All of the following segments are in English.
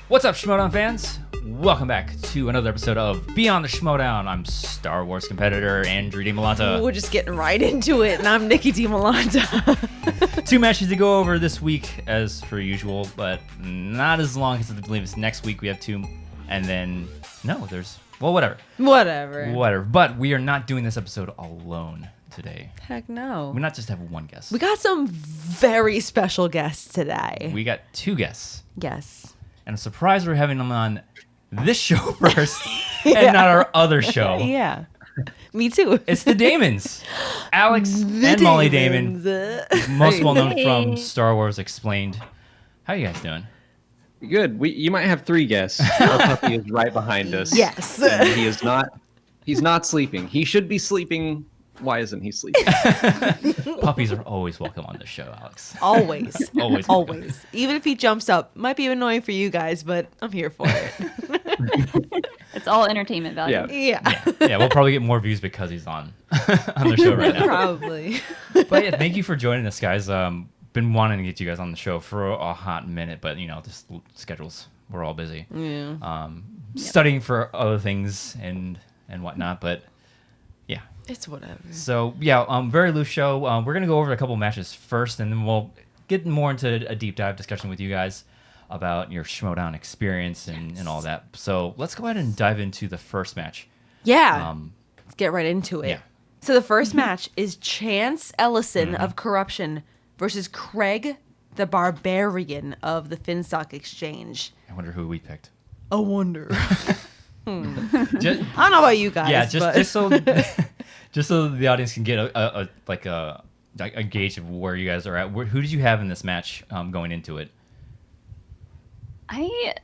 What's up, Schmodown fans? Welcome back to another episode of Beyond the Schmodown. I'm Star Wars competitor Andrew Dimalanta. We're just getting right into it, and I'm Nicki Dimalanta. 2 matches to go over this week, as per usual, but not as long as I believe it's next week. We have 2, and then whatever. Whatever. But we are not doing this episode alone today. Heck no. We not just have one guest. We got some very special guests today. We got 2 guests. Yes. And a surprise, we're having them on this show first and not our other show. Yeah. Me too. It's the Damons. Alex and Mollie Damon. Most well known from Star Wars Explained. How are you guys doing? Good. You might have 3 guests. Our puppy is right behind us. Yes. And he's not sleeping. He should be sleeping. Why isn't he sleeping? Puppies are always welcome on this show, Alex. Always. Always. Always. Even if he jumps up. Might be annoying for you guys, but I'm here for it. It's all entertainment value. Yeah. Yeah, we'll probably get more views because he's on the show right now. Probably. But yeah, thank you for joining us, guys. Been wanting to get you guys on the show for a hot minute, but just schedules. We're all busy. Yeah. Studying for other things and whatnot, but yeah. It's whatever. So yeah, very loose show. We're gonna go over a couple matches first, and then we'll get more into a deep dive discussion with you guys about your Schmodown experience and all that. So let's go ahead and dive into the first match. Yeah. Let's get right into it. Yeah. So the first match is Chance Ellison of Korruption versus Craig the Barbarian of the Finstock Exchange. I wonder who we picked. I wonder. Just, I don't know about you guys. yeah, but... just so the audience can get a gauge of where you guys are at. Who did you have in this match going into it? I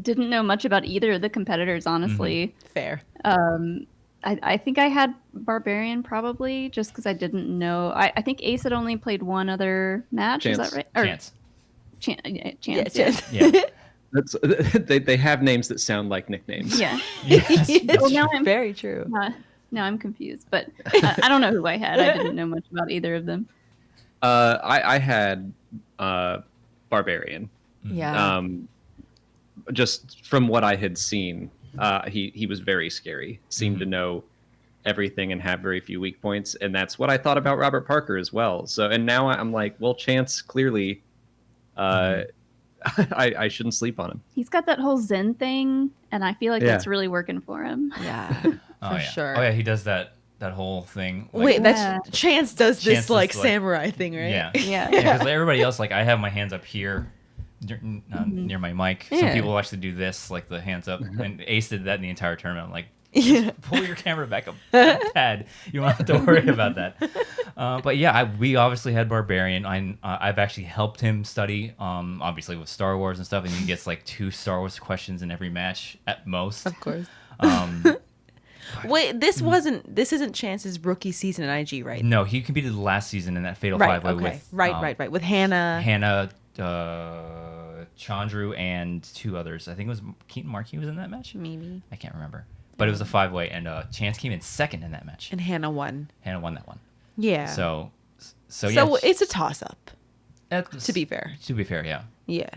didn't know much about either of the competitors, honestly. Fair. I think I had Barbarian probably just because I didn't know. I think Ace had only played one other match. Chance. Is that right? Chance. Chance. Chance. Yeah. That's they have names that sound like nicknames. Yeah. Yes. It's now I'm- very true. Now I'm confused, but I don't know who I had. I didn't know much about either of them. I had Barbarian. Yeah. Just from what I had seen, he was very scary. Seemed to know everything and have very few weak points, and that's what I thought about Robert Parker as well. So, and now I'm like, well, Chance clearly, I shouldn't sleep on him. He's got that whole Zen thing, and I feel like that's really working for him. Yeah. For sure. Oh yeah, he does that whole thing. Like, Wait, that's Chance does Chance this like is, like- samurai thing, right? Yeah. Yeah. Because everybody else, like I have my hands up here near my mic. Some Yeah. people actually do this, like the hands up, and Ace did that in the entire tournament. I'm like, Yeah. pull your camera back up, Tad. You don't have to worry about that. But yeah, we obviously had Barbarian. I've actually helped him study, obviously with Star Wars and stuff, and he gets like 2 Star Wars questions in every match at most. Of course. Um, Wait, this isn't Chance's rookie season in IG, right? no, he competed last season in that Fatal Right. 5-Way Okay. with Right. With Hannah. Hannah, Chandru, and 2 others. I think it was Keaton Markey was in that match. Maybe. I can't remember. But it was a 5-way, and Chance came in second in that match. And Hannah won. Hannah won that one. Yeah. So yeah. It's a toss up. That's- To be fair. To be fair, yeah. Yeah.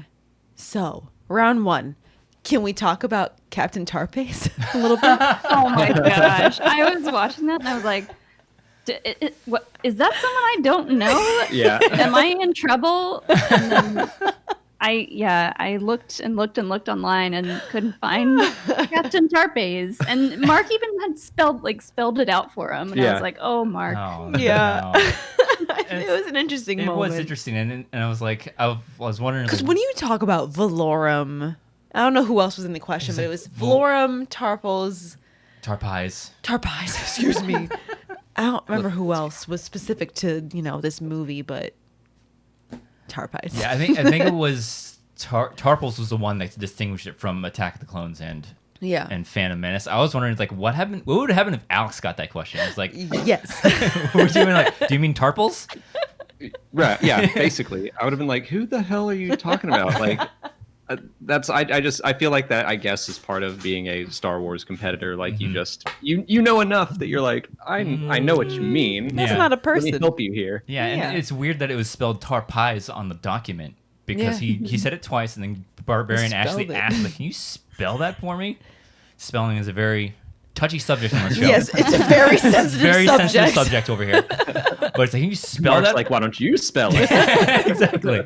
So round 1. Can we talk about Captain Tarpace a little bit? Oh my gosh. I was watching that and I was like, what is that someone I don't know? Yeah. Am I in trouble? And then I looked and looked and looked online and couldn't find Captain Tarpace. And Mark even had spelled it out for him. And I was like, oh, Mark. Oh, Yeah. no. It was an interesting It moment. was interesting, and I was like, I was wondering, Because like, when you talk about Valorum, I don't know who else was in the question, but it was Valorum, Tarpals, Tarpies. excuse me. I don't remember who else was specific to, this movie, but Tarpies. Yeah, I think it was Tarpals was the one that distinguished it from Attack of the Clones and Phantom Menace. I was wondering, like, what would happen if Alex got that question? I was like, Yes. would you mean like, do you mean Tarpals? Right. Yeah. Basically, I would have been like, "Who the hell are you talking about?" Like, I feel like that. I guess is part of being a Star Wars competitor. Like, you know enough that you're like, I know what you mean. That's Yeah. not a Let person. me help you here. Yeah, Yeah. and it's weird that it was spelled Tarpies on the document because he said it twice and then Barbarian actually Spelled it. asked, like, "Can you spell that for me?" Spelling is a very touchy subject on the show. Yes, it's a very sensitive very subject. sensitive subject over here. But it's like, can you spell Mark's that? like, why don't you spell it? Exactly.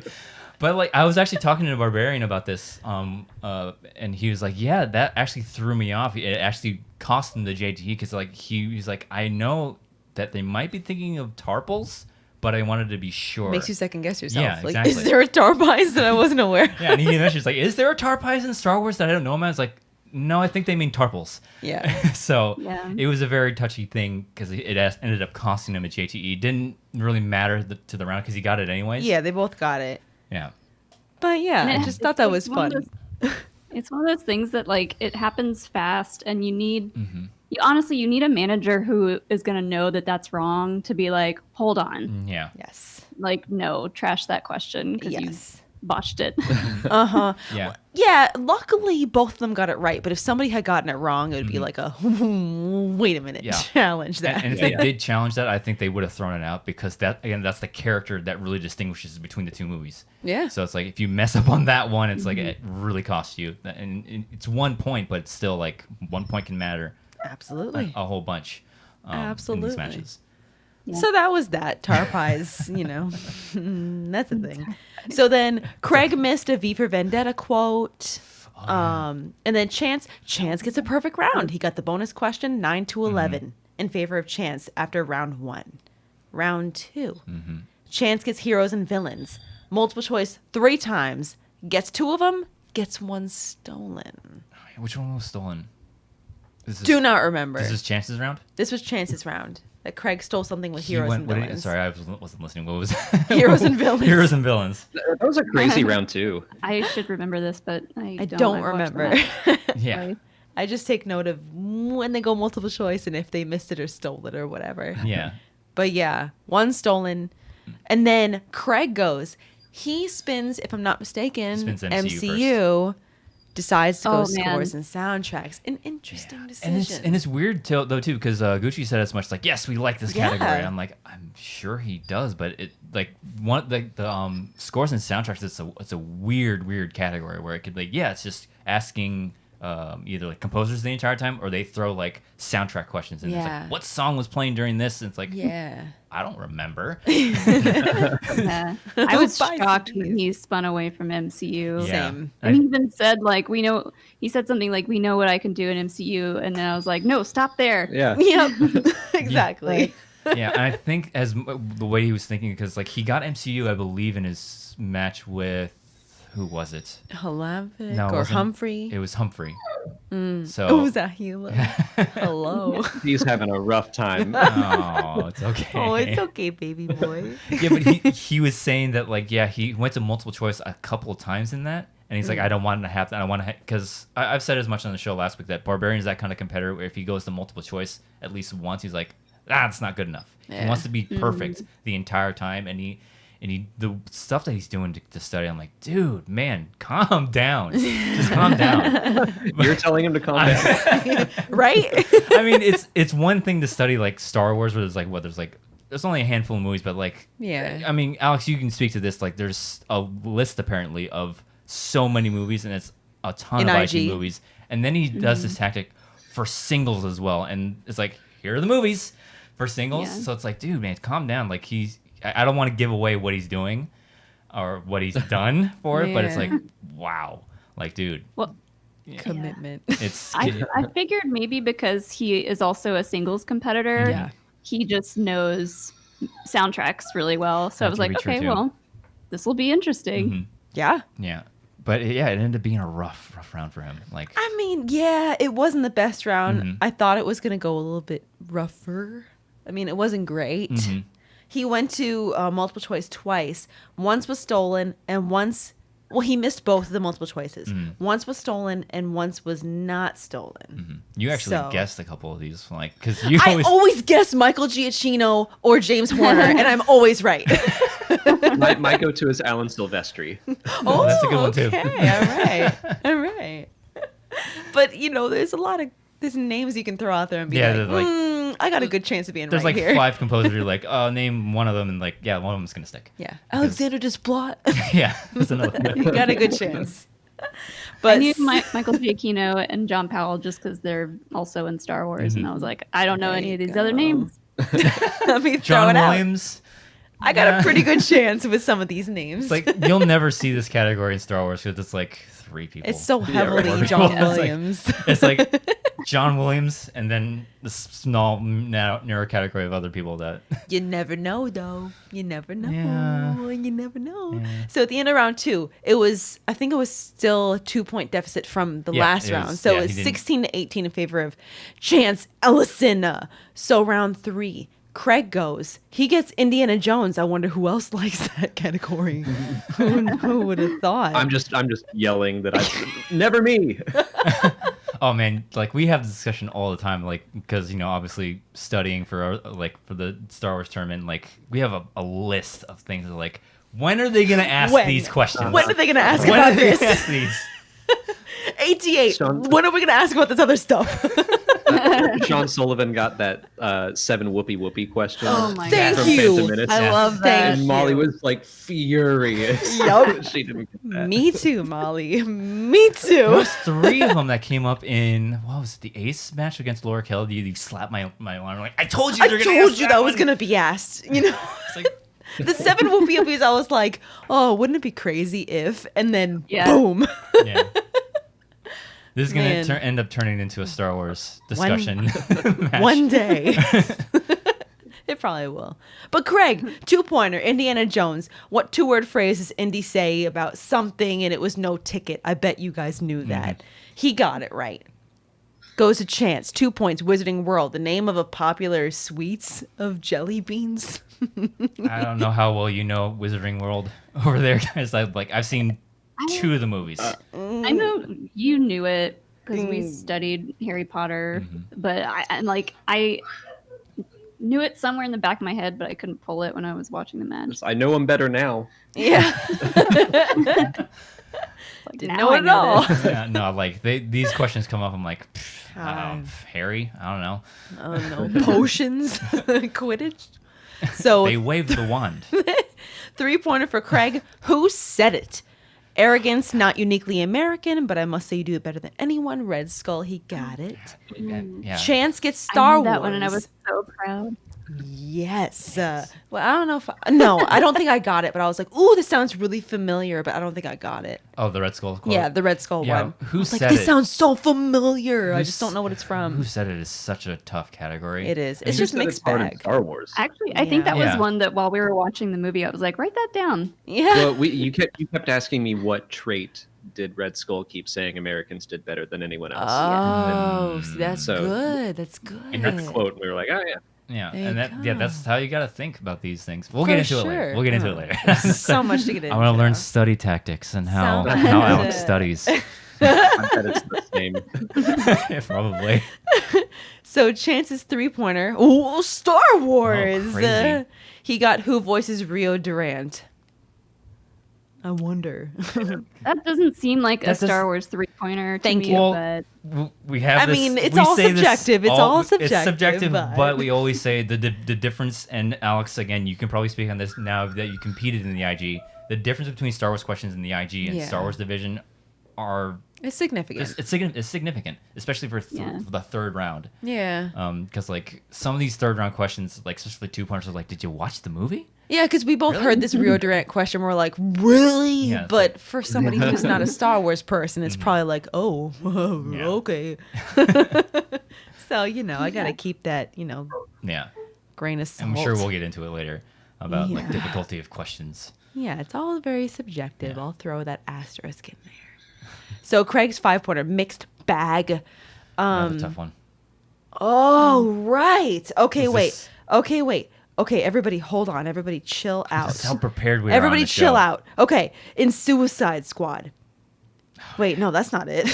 But like, I was actually talking to a Barbarian about this, and he was like, "Yeah, that actually threw me off. It actually cost him the JTE because like he's like, I know that they might be thinking of Tarpals, but I wanted to be sure." Makes you second guess yourself. Yeah, like, exactly. is there a Tarpies that I wasn't aware? Yeah, and he mentioned, he's like, "Is there a Tarpies in Star Wars that I don't know about?" I was like, "No, I think they mean Tarpals." Yeah. So Yeah. it was a very touchy thing because ended up costing him a JTE. Didn't really matter to the round because he got it anyways. Yeah, they both got it. Yeah. But yeah, And I it- just thought that was it's one fun. of It's one of those things that like it happens fast, and you need Mm-hmm. you need a manager who is going to know that that's wrong to be like, hold on, Yeah. Yes. like no, trash that question because you Yes. botched it. Uh-huh. Yeah. Yeah, luckily both of them got it right, but if somebody had gotten it wrong, it would be like a wait a minute, Yeah. challenge that. And if they did challenge that, I think they would have thrown it out because that's the character that really distinguishes between the two movies. Yeah. So it's like if you mess up on that one, it's like it really costs you. And it's 1 point, but it's still like 1 point can matter Absolutely. a whole bunch. In these Absolutely. matches. Yeah. So that was that. Tar pies, that's a thing. So then Craig missed a V for Vendetta quote. And then Chance gets a perfect round. He got the bonus question 9 to 11 in favor of Chance after round 1. Round 2. Chance gets heroes and villains. Multiple choice 3 times. Gets 2 of them. Gets 1 stolen. Which one was stolen? Is this, Do not remember. This is Chance's round? This was Chance's round. That Craig stole something with He heroes went- and what did he- villains. sorry, I wasn't listening. What was Heroes and villains. Heroes and villains. That was a crazy round too. I should remember this, but I I don't. don't I've watched remember. that Yeah. twice. I just take note of when they go multiple choice and if they missed it or stole it or whatever. Yeah. But yeah, 1 stolen. And then Craig goes. He spins, if I'm not mistaken, Spins MCU MCU, decides to go Oh, man. scores and soundtracks. An interesting decision. And it's weird though too because Gucci said as much like, yes, we like this category. Yeah. I'm like, I'm sure he does, but it like one like the scores and soundtracks. It's a weird category where it could like, yeah, it's just asking either like composers the entire time or they throw like soundtrack questions in. It's Yeah. like, what song was playing during this? And it's like, yeah. I don't remember. Yeah. I was Buy shocked CDs. when he spun away from MCU. Yeah. Same. And he even said like he said something like we know what I can do in MCU, and then I was like, no, stop there. Yeah. Yep. Exactly. Yeah, and I think the way he was thinking because like he got MCU, I believe, in his match with who was it? Halavic No, it or wasn't. Humphrey. It was Humphrey. So Oh, Zahila. Hello. He's having a rough time. Oh, it's okay. Oh, it's okay, baby boy. Yeah, but he was saying that like he went to multiple choice a couple of times in that, and he's like, I don't want to have that. I want to because I've said as much on the show last week that Barbarian's that kind of competitor where if he goes to multiple choice at least once, he's like, it's not good enough. He Yeah. wants to be perfect the entire time, and he the stuff that he's doing to study, I'm like, dude, man, calm down, just calm down. You're telling him to calm down. Right? I mean, it's one thing to study like Star Wars, where there's only a handful of movies, but like, Yeah. I mean, Alex, you can speak to this. Like, there's a list apparently of so many movies, and it's a ton In of IG. IG movies. And then he does this tactic for singles as well, and it's like, here are the movies for singles. Yeah. So it's like, dude, man, calm down. Like I don't want to give away what he's doing or what he's done for it, but it's Yeah. like, wow, like, dude, Well, Commitment. it's I figured maybe because he is also a singles competitor, Yeah. he just knows soundtracks really well. So I That was could like, be true, okay, too. well, this will be interesting. Mhm. Yeah. Yeah, but yeah, it ended up being a rough round for him. Like, I mean, yeah, it wasn't the best round. Mhm. I thought it was going to go a little bit rougher. I mean, it wasn't great. Mhm. He went to multiple choice twice. Once was stolen, and once, well, he missed both of the multiple choices. Once was stolen, and once was not stolen. you actually So- guessed a couple of these, like, because you I always. always guess Michael Giacchino or James Horner, and I'm always right. My go-to is Alan Silvestri. Oh, That's a good one, too. Okay, all right. But there's names you can throw out there and be Yeah, like, they're like- I got a good chance of being There's right like here. 5 composers. You're like, oh, name one of them, and like, yeah, one of them's gonna stick. Yeah, Alexander Desplat. Yeah, that's another. You got a good chance. But I knew Michael Giacchino and John Powell just because they're also in Star Wars, and I was like, I don't know There any you of these go. other names. let me throw John it out. Williams. I got a pretty good chance with some of these names. It's like you'll never see this category in Star Wars because it's like 3 people. it's so heavily right. John It's like- Williams. It's like John Williams and then the small narrow category of other people that. You never know, though. You never know. Yeah. You never know. Yeah. So at the end of round 2, I think it was still a 2-point deficit from the Yeah, last it was- round. So yeah, it was he didn't- 16 to 18 in favor of Chance Ellison. So round 3, Craig goes. He gets Indiana Jones. I wonder who else likes that category. who would have thought? I'm just yelling that I never me. Oh man, like we have this discussion all the time, like because obviously studying for for the Star Wars tournament, like we have a list of things that, like, when are they gonna ask When? these questions? When are they going to ask When about are they this? gonna ask these? 88. Sean- When are we going to ask about this other stuff? Sean Sullivan got that 7 whoopee whoopee question. Oh my Thank from you. Phantom Menace. I Yeah. love that. And Molly was like furious. Yup. She didn't get that. Me too, Molly. Me There too. was 3 of them that came up in what was it, the Ace match against Laura Kelly. You slapped my alarm like I told you. I they're gonna told ask you that was one." going to be asked. You know, It's like, the 7 whoopie whoopies, I was like, oh, wouldn't it be crazy if? And then Yeah. boom. yeah. This is Man. gonna end up turning into a Star Wars discussion. match. One day. It probably will. But Craig, 2-pointer, Indiana Jones. What 2-word phrase does Indy say about something and it was no ticket? I bet you guys knew that. He got it right. Goes to Chance. 2 points, Wizarding World. The name of a popular sweets of jelly beans. I don't know how well you know Wizarding World over there, guys. I've seen 2 of the movies. I know you knew it because we studied Harry Potter, but I knew it somewhere in the back of my head, but I couldn't pull it when I was watching the match. I know him better now. Yeah. Like, Didn't now know I it at all. this. Yeah, no, like these questions come up. I'm like, Harry. I don't know. Oh no. Potions. Quidditch. So They waved the wand. 3-pointer for Craig. Who said it? Arrogance, not uniquely American, but I must say you do it better than anyone. Red Skull, he got it. Yeah. Chance gets I Star knew that Wars. one, and I was so proud. Yes. Well, I don't know if I don't think I got it, but I was like, ooh, this sounds really familiar, but I don't think I got it. Oh, the Red Skull quote. Yeah, the Red Skull Yeah, one. who I was like, said this it? sounds so familiar. I Who's- just don't know what it's from. Who said it is such a tough category. It is. And It's who just said mixed hard in bag. Star Wars. Actually, I think that Yeah. was one that while we were watching the movie, I was like, write that down. Yeah. Well, you kept asking me what trait did Red Skull keep saying Americans did better than anyone else. Oh, see, that's So- good. That's good. And that quote, and we were like, oh yeah. Yeah, There and you go. that's how you got to think about these things. We'll For get into it sure. later. We'll get into it later. There's so much to get into. I want to learn study tactics and how Sounds Alex good. studies. I bet it's the same. Probably. So Chance's 3-pointer. Ooh, Star Wars. crazy. He got who voices Rio Durant. I wonder. That doesn't seem like a That does- Star Wars 3-pointer to Thank me, you. Well, but We have. I this- mean, it's we all say this subjective. It's all It's subjective, subjective, but- but we always say the difference. And Alex, again, you can probably speak on this now that you competed in the IG. The difference between Star Wars questions in the IG and Yeah. Star Wars division are It's significant. it's significant, especially for Yeah. the 3rd round. Yeah. Because like some of these 3rd round questions, like especially 2-pointers, are like, did you watch the movie? Yeah, because we both Really? heard this Rio Durant question. We're like, really? Yeah, it's but like- for somebody who's not a Star Wars person, it's probably like, oh, Yeah. okay. So, I got to keep that, Yeah, grain of salt. I'm sure we'll get into it later about like Yeah. difficulty of questions. Yeah, it's all very subjective. Yeah. I'll throw that asterisk in there. So Craig's 5-pointer, mixed bag. Another tough one. Oh, right. Okay, Is wait. this- Okay, wait. Okay, everybody, hold on. Everybody, chill out. This is how prepared we are. Everybody, on the chill show. out. Okay, in Suicide Squad. Wait, no, that's not it.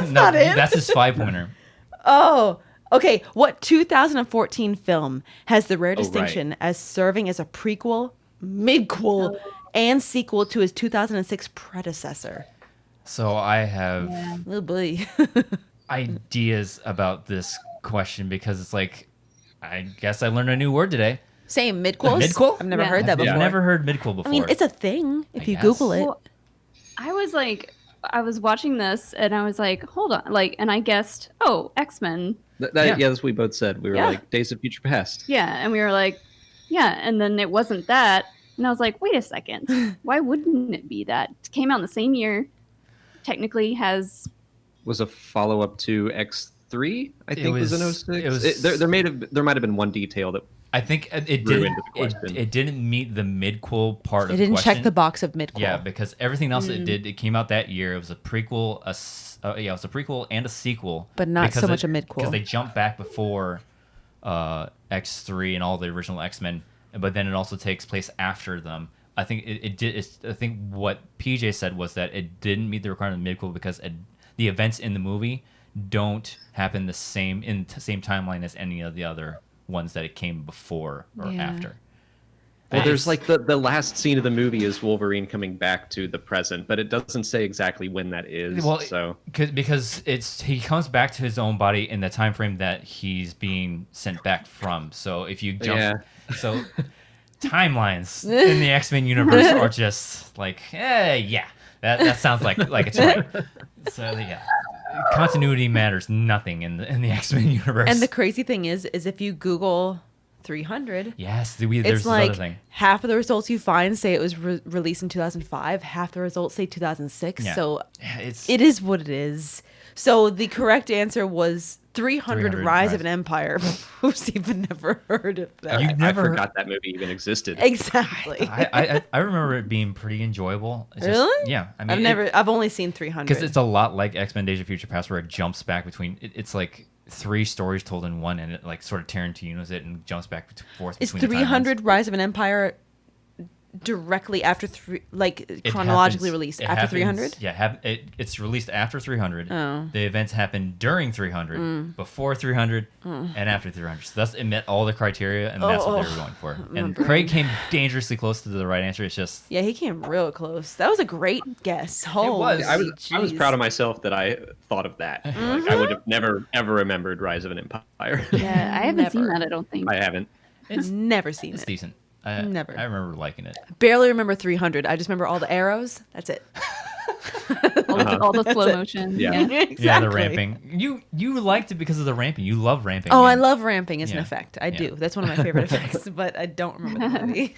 No, not it. That's his 5-pointer. Oh, okay. What 2014 film has the rare right. distinction as serving as a prequel, midquel, and sequel to his 2006 predecessor? So I have Oh boy. ideas about this question because it's like, I guess I learned a new word today. Same, midquels? Midquel? I've never Yeah. heard that I've before. never heard midquel before. I mean, it's a thing if I you guess. Google it. Well, I was like, I was watching this and I was like, hold on, like, and I guessed, oh, X-Men. Yeah, that's what we both said. We were Yeah. like, Days of Future Past. Yeah, and we were like, yeah, and then it wasn't that, and I was like, wait a second, why wouldn't it be that? It came out in the same year. Technically, has Was a follow up to X3. I think was in 06. It was. There might have been one detail that I think it grew didn't. into the question. It didn't meet the midquel part It of the didn't question. check the box of midquel. Yeah, because everything else it did, it came out that year. It was a prequel, it was a prequel and a sequel, But not because so much a midquel. because they jumped back before X3 and all the original X-Men, but then it also takes place after them. I think it did. I think what PJ said was that it didn't meet the requirement of midquel because the events in the movie don't happen the same timeline as any of the other ones that it came before or Yeah. after. Well, there's like the last scene of the movie is Wolverine coming back to the present, but it doesn't say exactly when that is. Well, so because he comes back to his own body in the time frame that he's being sent back from. So if you jump, so timelines in the X-Men universe are just like, yeah, that sounds like it's right. So yeah, continuity matters nothing in the X-Men universe. And the crazy thing is if you Google 300, yes, there's it's this like other thing. half of the results you find say it was released in 2005, half the results say 2006. Yeah. So Yeah, it is what it is. So the correct answer was 300 Rise of an Empire. Who's even never heard of that? You I forgot that movie even existed. Exactly. I remember it being pretty enjoyable. It's just- Really? yeah. I mean, I've only seen 300. because it's a lot like X-Men: Days of Future Past, where it jumps back between. It's like 3 stories told in one, and it like sort of Tarantino's it and jumps back forth Is between. 300 Rise of an Empire directly after chronologically released after 300? Yeah, it's released after 300. Oh. The events happen during 300, before 300, and after 300. So it met all the criteria, and that's what they were going for. And Craig came dangerously close to the right answer. It's just Yeah, he came real close. That was a great guess. was. I was proud of myself that I thought of that. Like, I would have never ever remembered Rise of an Empire. yeah, I haven't seen Never. that. I don't think. I haven't. Never seen it's it. decent. Never. I remember liking it. Barely remember 300. I just remember all the arrows. That's it. all the slow motion. Yeah. Exactly. Yeah, the ramping. You liked it because of the ramping. You love ramping. Oh, I and- love ramping as an Yeah. effect. I Yeah. do. That's one of my favorite effects, but I don't remember the movie.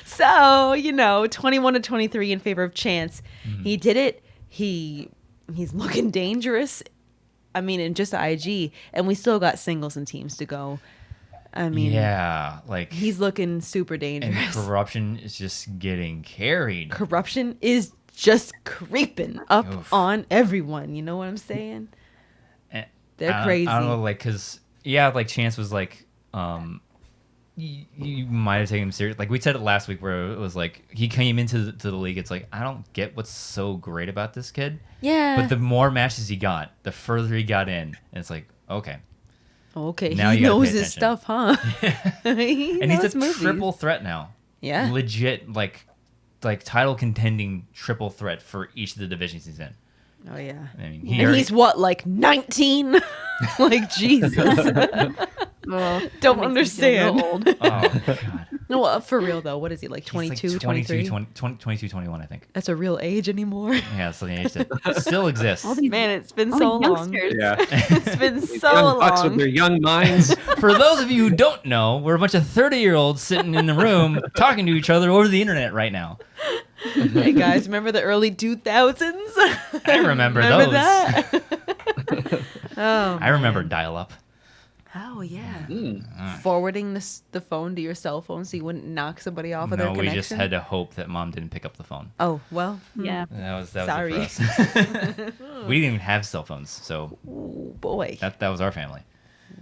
So, 21 to 23 in favor of Chance. He did it. He's looking dangerous. I mean, in just IG, and we still got singles and teams to go. I mean, yeah, like he's looking super and dangerous. Korruption is just getting carried. Corruption is just creeping up Oof. on everyone. You know what I'm saying? And They're crazy. I don't know, like, cause like Chance was like, you might have taken him serious. Like we said it last week, where it was like he came into the league. It's like I don't get what's so great about this kid. Yeah. But the more matches he got, the further he got in, and it's like okay. Okay, Now he you gotta knows pay his attention. stuff, huh? He And he's knows a movies. triple threat now. Yeah. Legit, like title contending triple threat for each of the divisions he's in. Oh yeah. I mean, And he's what, like 19? Like Jesus. Well, Don't that makes me feel understand. real old. Oh god. No, for real though. What is he, like He's 22, like 23? 22, 21, I think. That's a real age anymore. Yeah, it's the age that still exists. All these Man, it's been all so these long. youngsters. Yeah. It's been These so young bucks with long. their young minds. For those of you who don't know, we're a bunch of 30-year-olds sitting in the room talking to each other over the internet right now. Hey guys, remember the early 2000s? I remember those. That? Oh, I remember dial-up. Oh yeah. Mm. Forwarding the phone to your cell phone so you wouldn't knock somebody off of their No, we connection. just had to hope that mom didn't pick up the phone. Oh well. Yeah. That was Sorry. it for us. We didn't even have cell phones, so Ooh, boy. that was our family.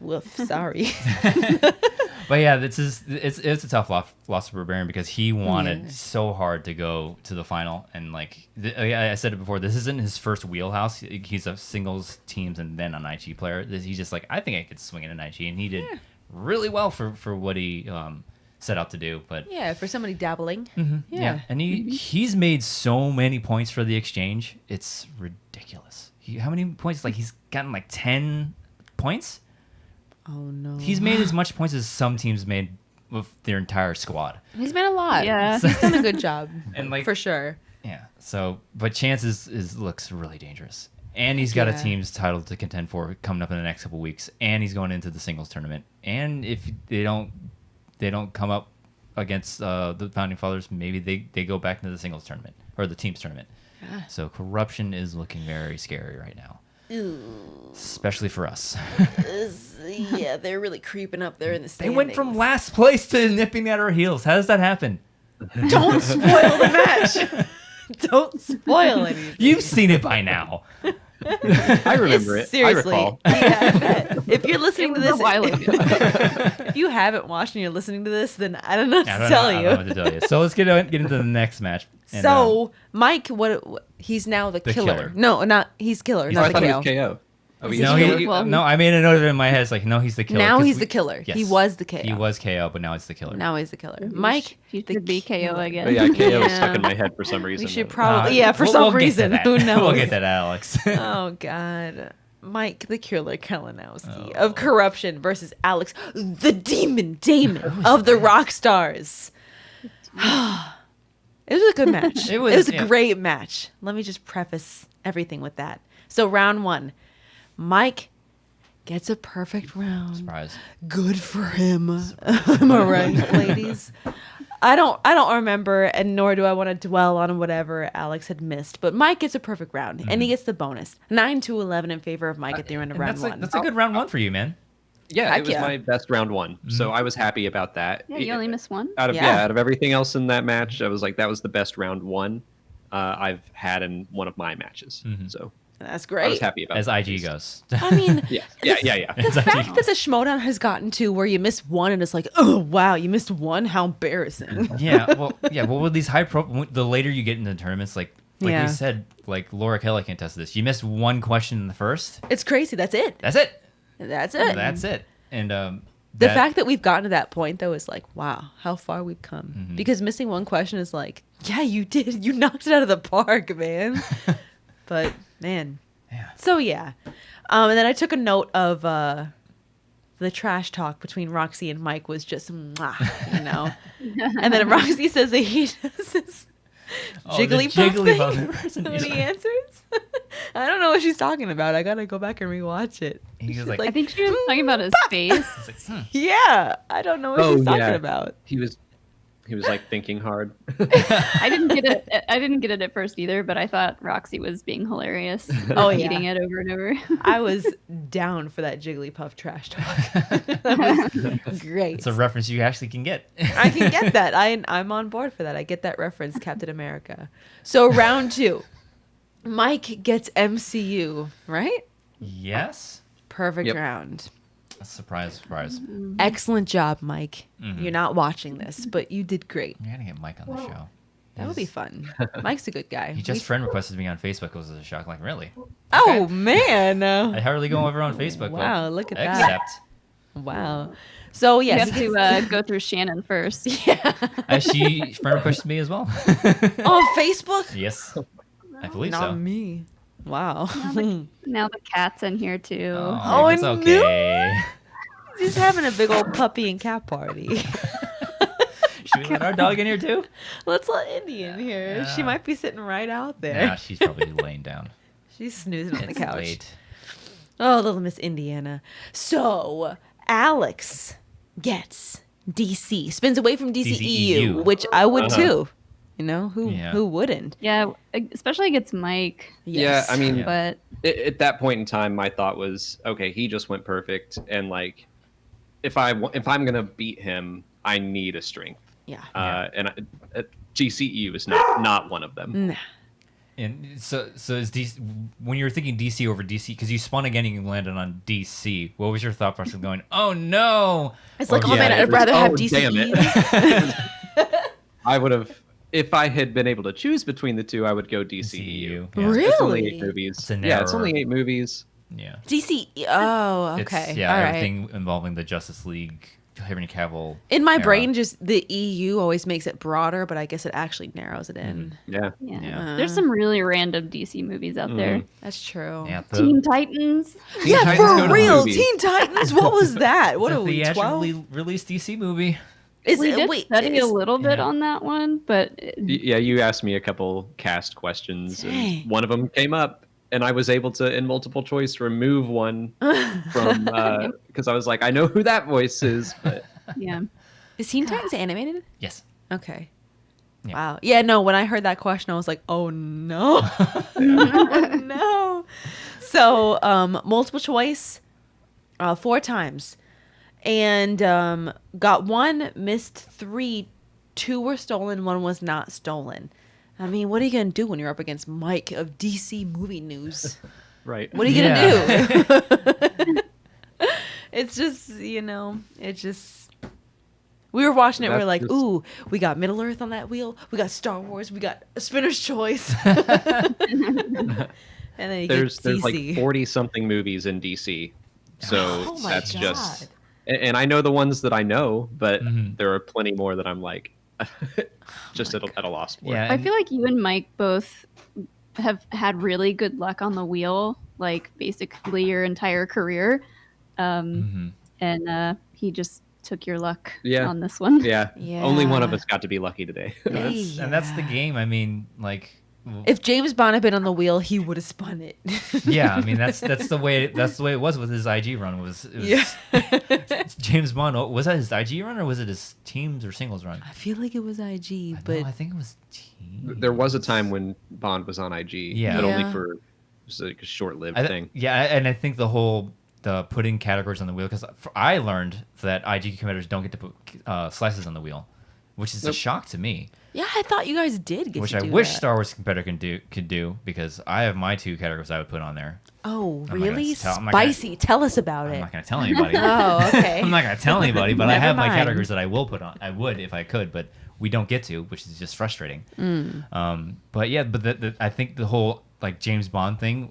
Woof. Sorry. But yeah, it's a tough loss for Barbarian because he wanted Yeah. so hard to go to the final, and like I said it before, this isn't his first wheelhouse. He's a singles teams and then an IG player. He's just like, I think I could swing it in IG, and he did really well for what he set out to do. But Yeah, for somebody dabbling. yeah, and he's made so many points for the exchange. It's ridiculous. How many points? Like he's gotten like 10 points. Oh no. He's made as much points as some teams made with their entire squad. He's made a lot. Yeah. He's done a good job. And like for sure. Yeah. So, but Chance is looks really dangerous, and he's got a team's title to contend for coming up in the next couple weeks, and he's going into the singles tournament. And if they don't come up against the Founding Fathers, maybe they go back into the singles tournament or the teams tournament. So Korruption is looking very scary right now. Especially for us. Yeah, they're really creeping up there in the They standings. went from last place to nipping at our heels. How does that happen? Don't spoil the match. Don't spoil anything. You've seen it by now. I remember it. Seriously. I recall. Yeah, I bet. If you're listening to It was this, a while ago. if you haven't watched and you're listening to this, then I don't know what to tell you. I don't know what to tell you. So let's get into the next match. And, So Mike, what? He's now the killer. killer. No, not he's killer. Oh, Not I the thought KO. he was KO. Oh, Is he's no, he KO. killer? no, I made a note of it in my head. It's like, no, he's the killer. Now 'cause he's the killer. Yes. He was the KO. He was KO, but now it's the killer. Now he's the killer. Mike, He the should be KO again. But yeah, KO is Yeah. stuck in my head for some reason. we should though. probably for We'll some get to reason. that. Who knows? We'll get that, Alex. Oh God. Mike the Killer Kalinowski of Korruption versus Alex the Demon Damon of the Rockstars. It was a good match. It It was, was a yeah. great match. Let me just preface everything with that. So round 1, Mike gets a perfect round. Surprise. Good for him. Am I right, ladies? I don't remember, and nor do I want to dwell on whatever Alex had missed. But Mike gets a perfect round, and he gets the bonus 9-11 in favor of Mike at the end of And round that's 1. that's a good round 1 for you, man. Yeah, Heck it was yeah. my best round 1, so I was happy about that. Yeah, you only missed one. out of Yeah. out of everything else in that match, I was like, that was the best round 1 I've had in one of my matches. So That's I was great. happy about As that. IG goes. I mean, Yeah. the fact that the Schmodown has gotten to where you miss one, and it's like, oh wow, you missed one. How embarrassing. Well, with these the later you get into the tournaments, like Yeah. we said, like Laura Kelly can test this. You missed one question in the first. It's crazy. That's it. That's it. That's it. That's it. And The fact that we've gotten to that point, though, is like, wow, how far we've come. Mm-hmm. Because missing one question is like, yeah, you did. You knocked it out of the park, man. But, man. Yeah. So, yeah. And then I took a note of the trash talk between Roxy and Mike was just, mwah, you know. And then Roxy says that he does this Jigglypuff thing when he answers. I don't know what she's talking about. I gotta go back and rewatch it. He goes She's like, I think she was talking about his face. it's like, yeah, I don't know what Oh, she's talking yeah. about. He was like thinking hard. I didn't get it. I didn't get it at first either, but I thought Roxy was being hilarious. Oh, yeah. Eating it over and over. I was down for that Jigglypuff trash talk. That was great. It's a reference you actually can get. I can get that. I'm on board for that. I get that reference, Captain America. So round 2, Mike gets MCU, right? Yes. Perfect Yep. round. Surprise. Excellent job, Mike. Mhm. You're not watching this, but you did great. We gotta get Mike on the show. That would be fun. Mike's a good guy. He just friend requested me on Facebook. It was a shock. Like, really? Oh man! I hardly go over on Facebook. Wow, but look at that. Except, Wow. So You yes, have to go through Shannon first. yeah. she friend requested me as well. On Facebook? Yes, I believe Not so. me. Wow. Now the cat's in here too. Oh, it's no. okay. He's having a big old puppy and cat party. Should we let our dog in here too? Let's let Indy in here. She Yeah. might be sitting right out there. Nah, she's probably laying down. She's snoozing on the It's couch. late. Oh, little Miss Indiana. So Alex gets DC, spins away from DCEU, DCEU. which I would too. You know, Yeah. who wouldn't? Yeah, especially against Mike. Yeah, I mean, But at that point in time, my thought was, okay, he just went perfect, and like, if I'm gonna beat him, I need a strength. Yeah. GCEU is not one of them. Nah. And so is DC, when you were thinking DC over DC, because you spun again and you landed on DC, what was your thought process going, oh no? It's like, Or- oh man, it I'd was, rather have "Oh, damn DCEU. it." I would have, if I had been able to choose between the two, I would go DCEU. Yeah. Really? It's only 8 movies. It's a Yeah, it's only narrower- 8 movies. Yeah. DC. Oh, It's, okay. yeah, All right. everything involving the Justice League, Henry Cavill. In my era. brain, just the EU always makes it broader, but I guess it actually narrows it in. Yeah. yeah. Yeah. There's some really random DC movies out there. That's true. Yeah, Teen Titans. Teen Yeah, Titans go for to real. movies. Teen Titans. What was that? What the are we, 12? theatrically released DC movie. We did study a is- little bit yeah. on that one, but Yeah, you asked me a couple cast questions, Dang. and one of them came up, and I was able to, in multiple choice, remove one from because I was like, I know who that voice is, but yeah. Is Teen Titans animated? Yes. Okay. Yeah. Wow. Yeah, no, when I heard that question, I was like, oh no. Oh, no. So, multiple choice 4 times. And got 1, missed 3, 2 were stolen, 1 was not stolen. I mean, what are you going to do when you're up against Mike of DC Movie News? right. What are you Yeah. going to do? It's just, it's just. We were watching it. We were That's like, just- "Ooh, we got Middle Earth on that wheel. We got Star Wars. We got a Spinner's Choice." And then you There's get DC. like 40 something movies in DC, so Oh my that's God. just. And I know the ones that I know, but Mhm. there are plenty more that I'm like, just at a loss for. Yeah. I feel like you and Mike both have had really good luck on the wheel, like basically your entire career. Mhm. And he just took your luck Yeah. on this one. Yeah. Yeah. Only one of us got to be lucky today. And that's the Yeah. game. I mean, like. If James Bond had been on the wheel, he would have spun it. Yeah, I mean that's the way it was with his IG run. It was James Bond. Was that his IG run or was it his teams or singles run? I feel like it was IG, No, but I think it was teams. There was a time when Bond was on IG, Yeah. but only Yeah. for just like a short-lived I thing. Yeah, and I think the putting categories on the wheel because I learned that IG competitors don't get to put slices on the wheel, which is a Nope. shock to me. yeah, I thought you guys did get Which to I do wish that. Star Wars competitor could do because I have my 2 categories I would put on there. Oh, I'm not gonna really? tell- I'm not gonna- Spicy. Tell us about I'm it. not gonna tell anybody. Oh, okay. I'm not gonna tell anybody, but I Never have my mind. categories that I will put on. I would if I could, but we don't get to, which is just frustrating. But yeah, but I think the whole like James Bond thing,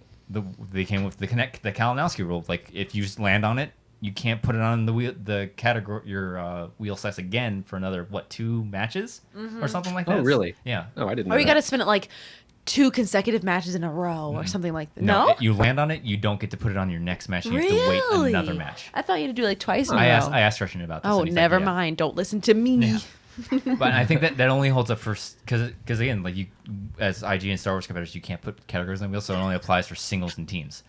they came with the Kalinowski rule. Like if you just land on it, you can't put it on the wheel, the category, your wheel slice again for another 2 matches or something like that. Oh, really? Yeah. Oh, I didn't know Or you that. got to spin it like 2 consecutive matches in a row or something like that. No? You land on it, you don't get to put it on your next match. You have to wait Really? another match. I thought you had to do like twice in a I row. asked Russian about this. Oh, and he's like, never yeah. mind. Don't listen to me. Yeah. But I think that only holds up for because again, like you as IG and Star Wars competitors, you can't put categories on the wheel, so it only applies for singles and teams,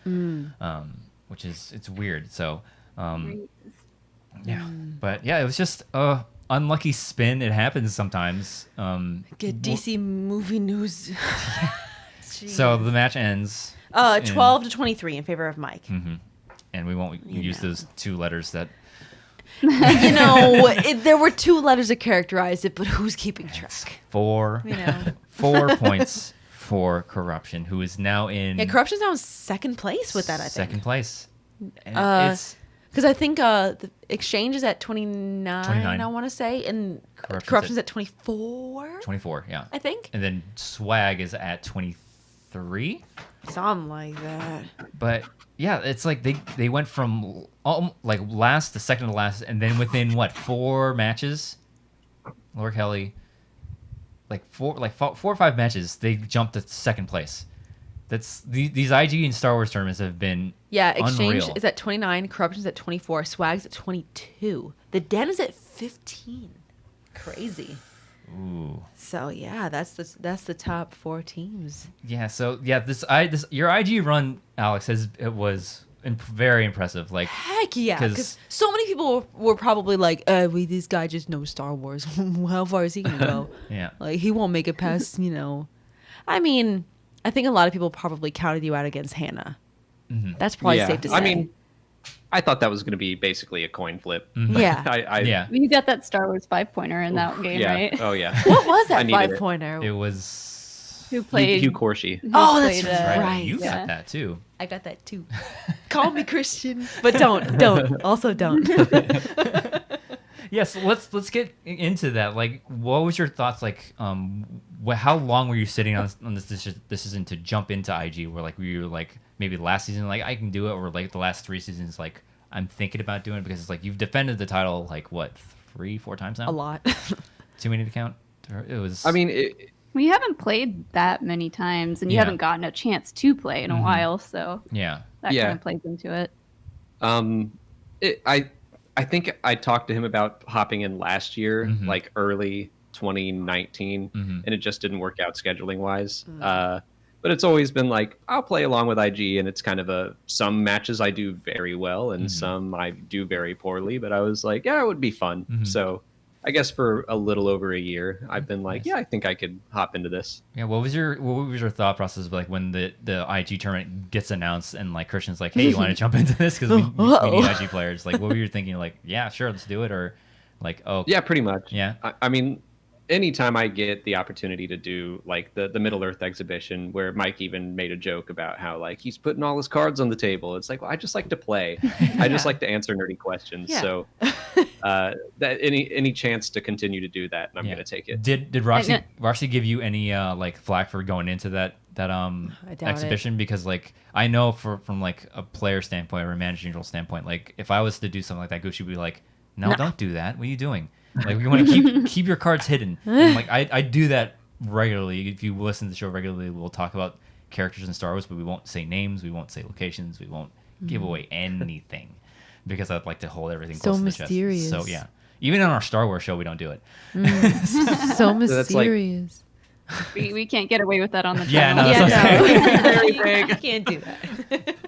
which is it's weird. So yeah, but yeah, it was just unlucky spin. It happens sometimes. Get DC movie news. So the match ends. 12 to 23 in favor of Mike. And we won't use those 2 letters that. There were 2 letters that characterized it, but who's keeping track? 4 You know. 4 points for Korruption, who is now in Yeah, Korruption's now in second place with that, I think. second place. And it's Because I think the exchange is at 29, 29. I want to say, and Korruption's Korruption's at 24, 24, yeah. I think. And then Swag is at 23. Something like that. But yeah, it's like they went from like last to second to last, and then within 4 matches, Laura Kelly, like 4 or 5 matches, they jumped to second place. That's these IG and Star Wars tournaments have been Yeah, exchange unreal. is at 29, Korruption's at 24, Swag's at 22. The Den is at 15. Crazy. Ooh. So yeah, that's the top 4 teams. Yeah, so yeah, this your IG run, Alex, was very impressive. Like Heck yeah, 'Cause- because so many people were probably like, this guy just knows Star Wars. How far is he gonna go? yeah. Like he won't make it past, I mean, I think a lot of people probably counted you out against Hannah. That's probably Yeah. safe to say. I mean, I thought that was going to be basically a coin flip. yeah. Yeah. You got that Star Wars 5-pointer in that game, yeah. right? Oh yeah. What was I that needed it. 5-pointer? It was Who played? Hugh Corshi. Oh, that's played, right. You yeah. got that too. I got that too. Call me Christian, but don't. Also don't. Yes, let's get into that. Like, what was your thoughts? Like, how long were you sitting on this decision to jump into IG? Where like were you like maybe last season like I can do it, or like the last 3 seasons like I'm thinking about doing it because it's like you've defended the title like what 3-4 times now? A lot. Too many to count. It was. I mean, We haven't played that many times, and you Yeah. haven't gotten a chance to play in a while, so yeah. that Yeah. kind of plays into it. I think I talked to him about hopping in last year, Mhm. like early 2019, Mhm. and it just didn't work out scheduling wise. But it's always been like I'll play along with IG, and it's kind of some matches I do very well, and Mhm. some I do very poorly. But I was like, yeah, it would be fun. Mhm. So I guess for a little over a year, I've been like, Nice. yeah, I think I could hop into this. Yeah, what was your thought process like when the IG tournament gets announced and like Christian's like, hey, you want to jump into this because we need IG players? Like, what were you thinking? Like, yeah, sure, let's do it, or like, oh, Yeah, pretty much. yeah, I mean, anytime I get the opportunity to do like the Middle Earth exhibition, where Mike even made a joke about how like he's putting all his cards on the table. It's like, well, I just like to play. I just like to answer nerdy questions. Yeah. So that any chance to continue to do that, and I'm yeah. gonna take it. Did Roxy give you any like flack for going into that I doubt exhibition? Because like I know from like a player standpoint or a managerial standpoint, like if I was to do something like that, Gucci would be like, no, don't do that. What are you doing? Like we want to keep your cards hidden. And, like I do that regularly. If you listen to the show regularly, we'll talk about characters in Star Wars, but we won't say names, we won't say locations, we won't give away anything because I'd like to hold everything So close to mysterious. the chest. So yeah, even on our Star Wars show, we don't do it. So that's like- mysterious. We can't get away with that on the Yeah, channel. no, that's Yeah, what I'm saying. Very big. You can't do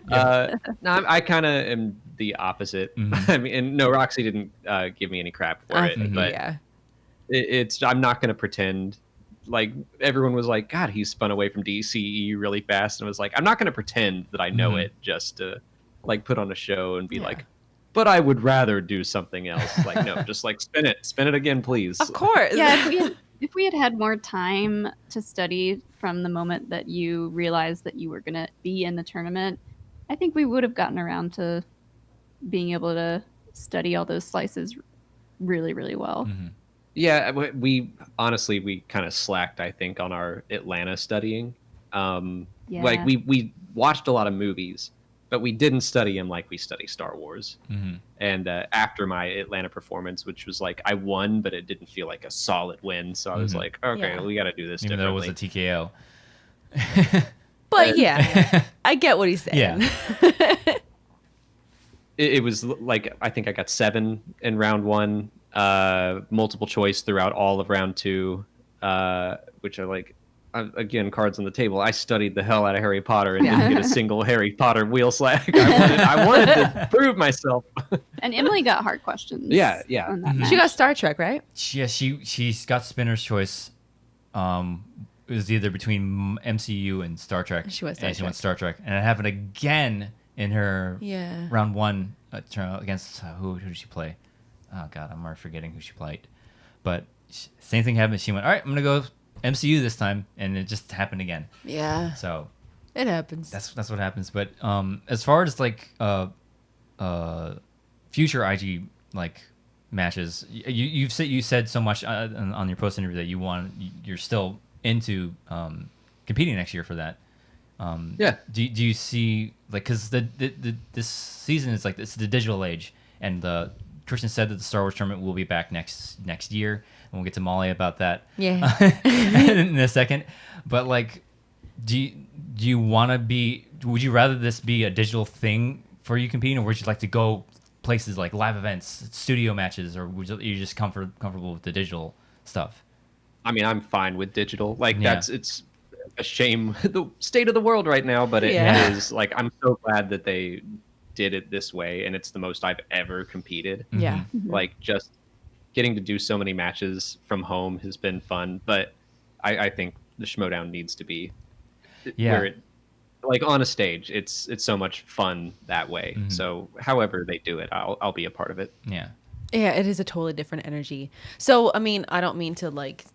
that. No, I kind of am the opposite. Mhm. I mean, and no, Roxy didn't give me any crap for it, Mhm. but Yeah. it's I'm not gonna pretend. Like everyone was like, God, he's spun away from DCE really fast, and I was like, I'm not gonna pretend that I know Mhm. it just to like put on a show and be Yeah. like, but I would rather do something else. Like no, just like spin it again, please. Of course. Yeah, if we had had more time to study from the moment that you realized that you were going to be in the tournament, I think we would have gotten around to being able to study all those slices really, really well. Mhm. Yeah, we honestly we kind of slacked, I think, on our Atlanta studying. Like we watched a lot of movies, but we didn't study them like we study Star Wars. Mhm. And after my Atlanta performance, which was like I won, but it didn't feel like a solid win, so I was Mhm. like, okay, Yeah. we got to do this Even though it differently. was a TKO. But yeah, I get what he's saying. Yeah. It was like I think I got 7 in round 1, multiple choice throughout all of round 2, which are like again cards on the table. I studied the hell out of Harry Potter and didn't get a single Harry Potter wheel slag. I wanted to prove myself. And Emily got hard questions. Yeah. On that Mhm. match. She got Star Trek, right? She's got spinner's choice. It was either between MCU and Star Trek. She went Star and she Trek. went Star Trek, and it happened again in her Yeah. round 1 against who did she play? Oh God, I'm already forgetting who she played. But same thing happened. She went, all right, I'm gonna go MCU this time, and it just happened again. Yeah. So It happens. that's what happens. But as far as like future IG like matches, you said so much on your post interview that you're still into competing next year for that. Yeah. Do you see like because this season is like it's the digital age, and Christian said that the Star Wars tournament will be back next year, and we'll get to Molly about that Yeah. in a second. But like, do you want to be? Would you rather this be a digital thing for you competing, or would you like to go places like live events, studio matches, or would you just comfortable with the digital stuff? I mean, I'm fine with digital. Like Yeah. it's a shame the state of the world right now, but it Yeah. is like I'm so glad that they did it this way, and it's the most I've ever competed. Yeah. Mm-hmm. Like just getting to do so many matches from home has been fun, but I think the Schmodown needs to be where it like on a stage. It's so much fun that way. Mhm. So however they do it, I'll be a part of it. Yeah. Yeah, it is a totally different energy. So, I mean, I don't mean to like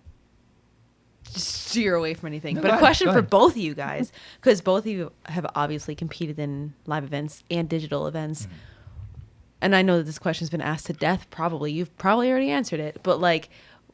steer away from anything, No, but go a ahead, question go for ahead. both of you guys, because both of you have obviously competed in live events and digital events. Mm-hmm. And I know that this question's been asked to death, probably. You've probably already answered it, but like,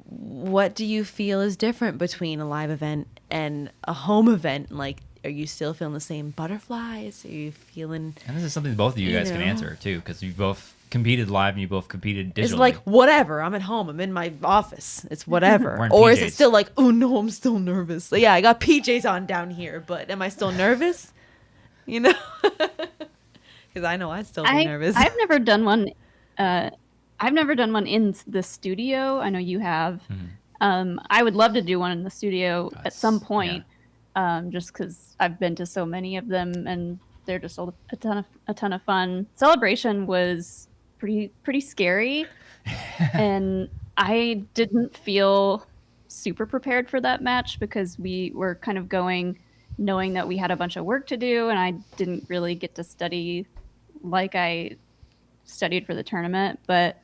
what do you feel is different between a live event and a home event? Like, are you still feeling the same butterflies? Are you feeling... And this is something both of you guys can know. answer too, because you both competed live and you both competed digitally. It's like, whatever. I'm at home. I'm in my office. It's whatever. Wearing Or is it PJs. still like, oh no, I'm still nervous. Like, yeah, I got PJs on down here, but am I still nervous? You know? Because I know I'd still be nervous. I've never done one I've never done one in the studio. I know you have. I would love to do one in the studio at some point, just because I've been to so many of them and they're just a ton of fun. Celebration was pretty scary, and I didn't feel super prepared for that match because we were kind of going knowing that we had a bunch of work to do, and I didn't really get to study like I studied for the tournament. But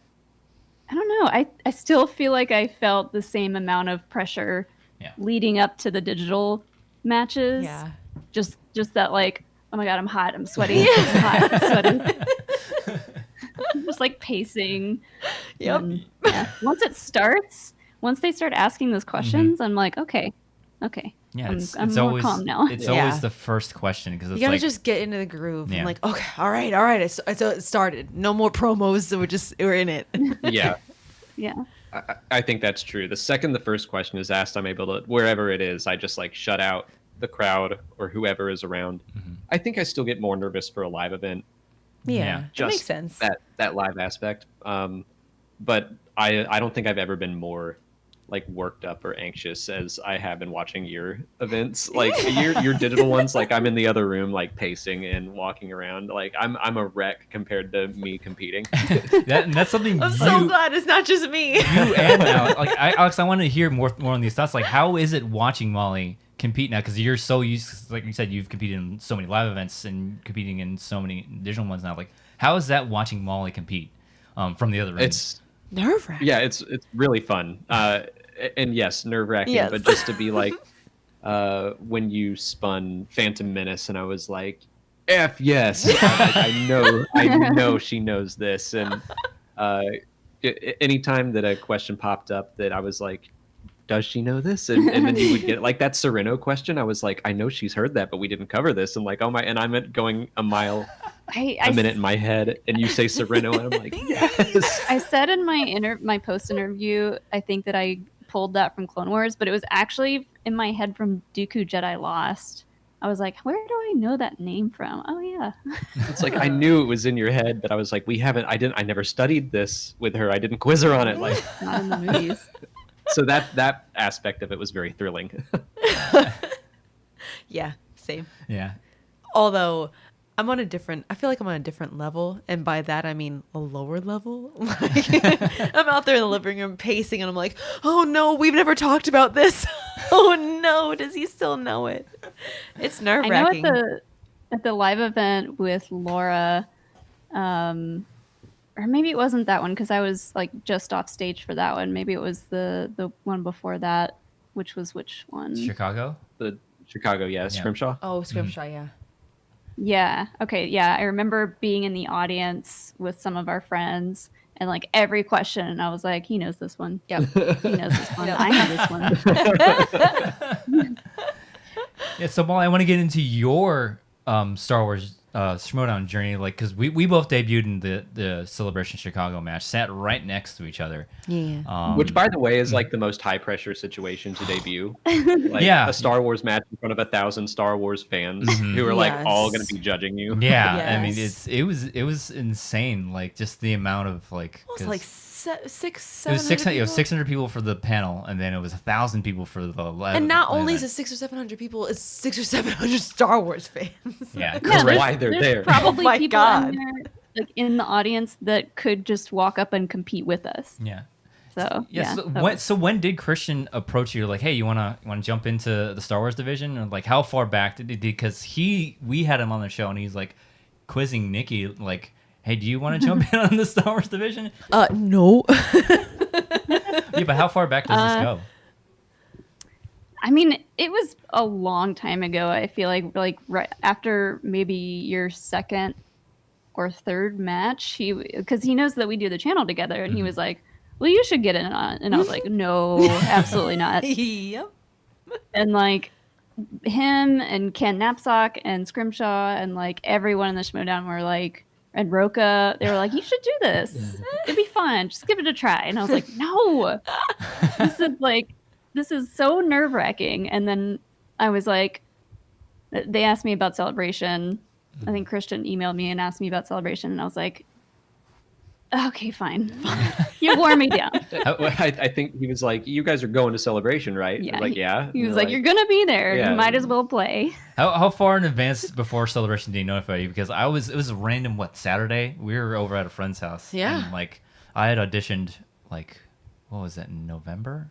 I don't know. I still feel like I felt the same amount of pressure leading up to the digital matches. Yeah. Just that, like, oh my God, I'm hot. I'm sweaty. I'm hot. I'm sweaty. I'm just like pacing. Yep. And, once they start asking those questions, I'm like, okay. Yeah, it's more always calm now. It's always the first question because it's you gotta like, just get into the groove. I'm like, okay, all right. It started. No more promos. So we're in it. Yeah. Yeah. I think that's true. The second the first question is asked, I'm able to, wherever it is, I just like shut out the crowd or whoever is around. I think I still get more nervous for a live event. Yeah, that makes sense. That live aspect. But I don't think I've ever been more like worked up or anxious as I have been watching your events. Like your digital ones, like I'm in the other room like pacing and walking around. Like I'm a wreck compared to me competing. that's something I'm so glad it's not just me. You and Alex, Alex, I want to hear more on these thoughts. Like, how is it watching Molly compete now? Because you're so used, like you said, you've competed in so many live events and competing in so many digital ones now. Like, how is that watching Molly compete from the other room? It's nerve-wracking. Yeah, it's really fun. And yes, nerve-wracking, but just to be like when you spun Phantom Menace and I was like, F yes. I know she knows this. And anytime that a question popped up that I was like, does she know this? And then you would get like that Sereno question. I was like, I know she's heard that, but we didn't cover this. And like, oh my, and I'm going a mile a minute in my head, and you say Sereno, and I'm like, yes. I said in my post interview, I think that I pulled that from Clone Wars, but it was actually in my head from Dooku Jedi Lost. I was like, where do I know that name from? Oh yeah. It's like I knew it was in your head, but I was like, I never studied this with her. I didn't quiz her on it. Like it's not in the movies. So that aspect of it was very thrilling. Yeah, same. Yeah. Although I feel like I'm on a different level. And by that, I mean a lower level. Like, I'm out there in the living room pacing and I'm like, oh no, we've never talked about this. Oh no, does he still know it? It's nerve wracking. I know at the live event with Laura, or maybe it wasn't that one because I was like just off stage for that one. Maybe it was the one before that, which was which one? Chicago? The Chicago, Scrimshaw. Oh, Scrimshaw, yeah. Yeah. Okay. Yeah. I remember being in the audience with some of our friends and like every question. And I was like, he knows this one. Yep. He knows this one. I know this one. Yeah. So Molly, I want to get into your Star Wars Schmodown journey, like, because we both debuted in the Celebration Chicago match, sat right next to each other. Yeah. Which, by the way, is like the most high pressure situation to debut. Like, a Star Wars match in front of 1,000 Star Wars fans who are like all going to be judging you. Yeah, Yes. I mean it was insane, like just the amount of like. It was like 600 it was 600. people? It was 600 people for the panel, and then it was 1,000 people for the. And not only is it 600 or 700 people, it's 600 or 700 Star Wars fans. Yeah, That's why they're There's there. Probably Oh my people God. in there, like in the audience that could just walk up and compete with us. Yeah. So Yeah. yeah. So when did Christian approach you? Like, hey, you wanna jump into the Star Wars division? Or like, how far back did he? Because we had him on the show, and he's like quizzing Nicki, like, hey, do you want to jump in on the Star Wars division? No. Yeah, but how far back does this go? I mean, it was a long time ago. I feel like right after maybe your second or third match, because he knows that we do the channel together, and he was like, well, you should get in on it. And I was like, no, absolutely not. Yep. And like him and Ken Knapsack and Scrimshaw and like everyone in the Schmodown were like, and Roka, they were like, you should do this. It'd be fun. Just give it a try. And I was like, no, this is so nerve wracking. And then I was like, they asked me about Celebration. I think Christian emailed me and asked me about Celebration. And I was like, Okay, fine. You wore me down. I think he was like, "You guys are going to Celebration, right?" Yeah, I was like, "Yeah." He was like, "You're gonna be there. Yeah. You might as well play." How far in advance before Celebration did he notify you? Because it was a random Saturday. We were over at a friend's house. Yeah. And like I had auditioned like what was it, in November?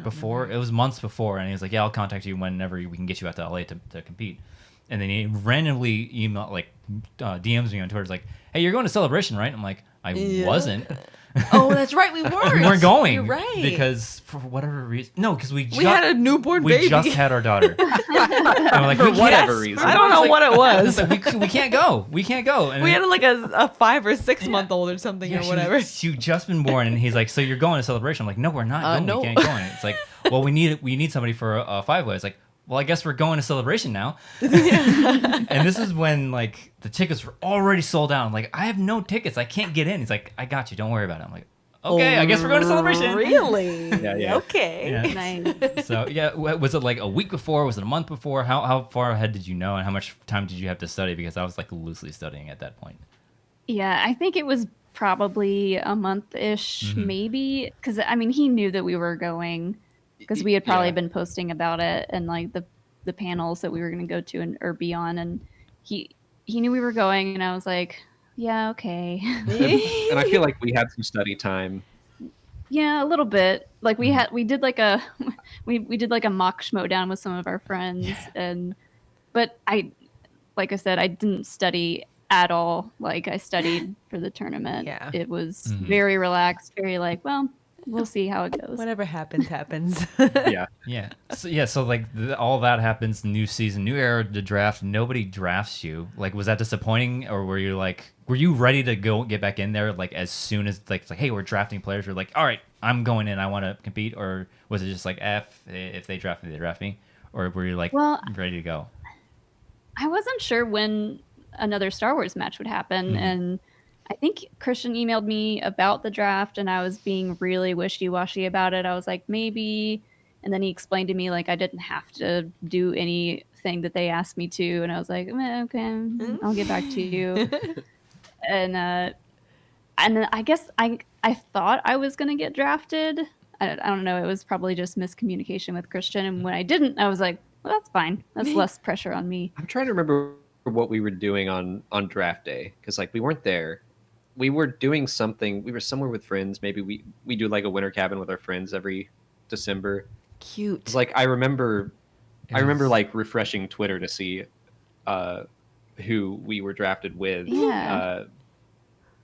Before it was months before, and he was like, "Yeah, I'll contact you whenever we can get you out to LA to compete." And then he randomly DMs me on Twitter, like, "Hey, you're going to Celebration, right?" I'm like, "I wasn't." Oh, that's right. We weren't. We weren't going. You're right. Because for whatever reason, no, because we had a newborn we baby. just had our daughter. And we're like, For we whatever can't- reason. I don't know what it was. It's like, we can't go. We can't go. And We had like a 5 or 6 month old or something yeah, or whatever. She just been born, and he's like, "So you're going to Celebration?" I'm like, "No, we're not going. no. We can't go." And it's like, "Well, we need somebody for a 5-way." It's like, "Well, I guess we're going to Celebration now." And this is when like the tickets were already sold out. I'm like, "I have no tickets. I can't get in." He's like, "I got you. Don't worry about it." I'm like, "Okay, I guess we're going to Celebration." Really? Yeah. Okay. Yeah. Nice. So yeah, was it like a week before? Was it a month before? How far ahead did you know, and how much time did you have to study? Because I was like loosely studying at that point. Yeah, I think it was probably a month-ish, maybe, because I mean he knew that we were going, because we had probably been posting about it and like the panels that we were going to go to or be on, and he knew we were going, and I was like, yeah, okay. And I feel like we had some study time. Yeah, a little bit. Like we did like a we did like a mock Schmodown with some of our friends, but like I said, I didn't study at all. Like I studied for the tournament. Yeah. It was very relaxed, very like, well, we'll see how it goes. Whatever happens, happens. Yeah. So like all that happens. New season, new era, the draft. Nobody drafts you. Like, was that disappointing, or were you ready to go get back in there like as soon as it's like, hey, we're drafting players? You're like, all right, I'm going in. I want to compete. Or was it just like, if they draft me, they draft me? Or were you like ready to go? I wasn't sure when another Star Wars match would happen, and I think Christian emailed me about the draft, and I was being really wishy-washy about it. I was like, maybe, and then he explained to me like I didn't have to do anything that they asked me to, and I was like, okay, I'll get back to you. And I guess I thought I was gonna get drafted. I don't know. It was probably just miscommunication with Christian, and when I didn't, I was like, well, that's fine. That's less pressure on me. I'm trying to remember what we were doing on draft day, because like we weren't there. We were doing something. We were somewhere with friends. Maybe we do like a winter cabin with our friends every December. Cute. It's like I remember like refreshing Twitter to see who we were drafted with. Yeah.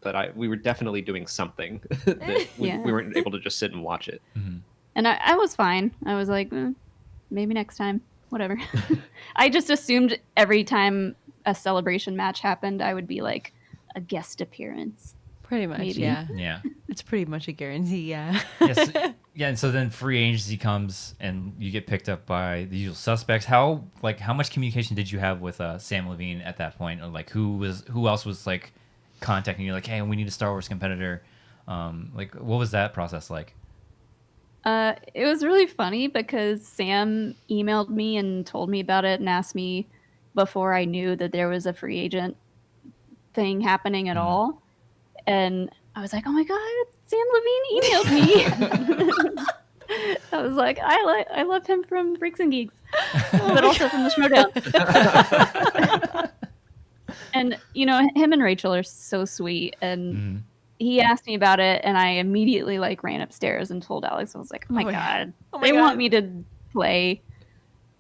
But we were definitely doing something that we weren't able to just sit and watch it. And I was fine. I was like, maybe next time, whatever. I just assumed every time a celebration match happened, I would be like a guest appearance. Pretty much, maybe. yeah. Yeah. It's pretty much a guarantee, yeah. Yes. Yeah, and so then free agency comes, and you get picked up by the usual suspects. How much communication did you have with Sam Levine at that point, or like who else was like contacting you, like, hey, we need a Star Wars competitor? Like, what was that process like? It was really funny because Sam emailed me and told me about it and asked me before I knew that there was a free agent thing happening at all. And I was like, oh my God, Sam Levine emailed me. I was like, I love him from Freaks and Geeks, but also from the Schmodown. And, you know, him and Rachel are so sweet. And he asked me about it, and I immediately like ran upstairs and told Alex. I was like, oh my God, they want me to play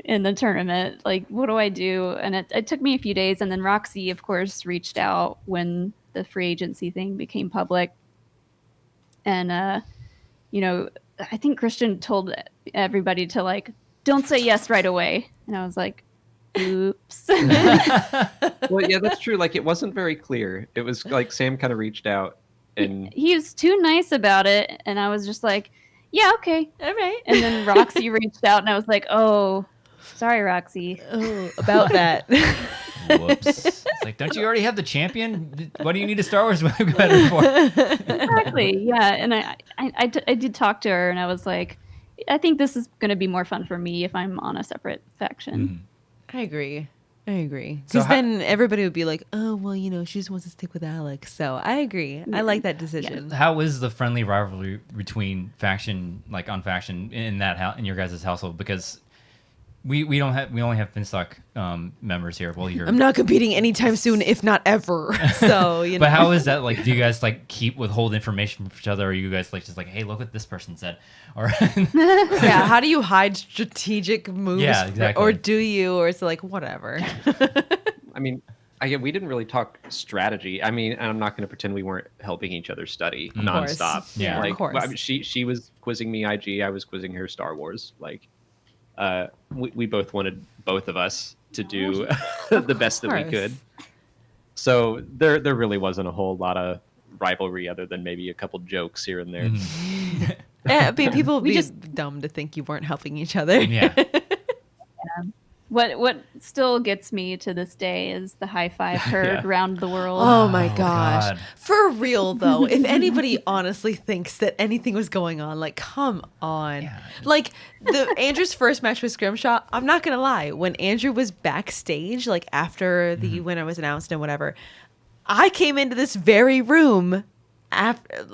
in the tournament. Like, what do I do? And it took me a few days. And then Roxy, of course, reached out when the free agency thing became public. And, you know, I think Christian told everybody to like, don't say yes right away. And I was like, oops. Well, yeah, that's true. Like, it wasn't very clear. It was like Sam kind of reached out, and he was too nice about it, and I was just like, yeah, okay, All right. and then Roxy reached out, and I was like, oh, sorry, Roxy. Oh, about that. Whoops. It's like, don't you already have the champion? What do you need a Star Wars competitor for? Exactly, yeah. And I did talk to her, and I was like, I think this is going to be more fun for me if I'm on a separate faction. I agree. I agree. So Because then everybody would be like, oh, well, she just wants to stick with Alex. So I agree. I like that decision. How is the friendly rivalry between faction, like on faction, in that in your guys' household? Because we only have Finstock members here. Well, I'm not competing anytime soon, if not ever. So But how is that? Like, do you guys like withhold information from each other, or are you guys like just like, hey, look what this person said, or yeah, how do you hide strategic moves? Yeah, exactly. Or do you? Or it's like whatever. I mean, we didn't really talk strategy. I mean, and I'm not going to pretend we weren't helping each other study nonstop. Yeah, like, of course. I mean, she was quizzing me IG, I was quizzing her Star Wars. Like, we both wanted both of us to do the best that we could. So there really wasn't a whole lot of rivalry other than maybe a couple jokes here and there. Mm-hmm. Yeah, people would be just dumb to think you weren't helping each other. yeah. What still gets me to this day is the high five heard around the world. Oh my gosh. God. For real though, if anybody honestly thinks that anything was going on, like come on. Yeah. Like Andrew's first match with Scrimshaw, I'm not gonna lie, when Andrew was backstage, like after the winner was announced and whatever, I came into this very room after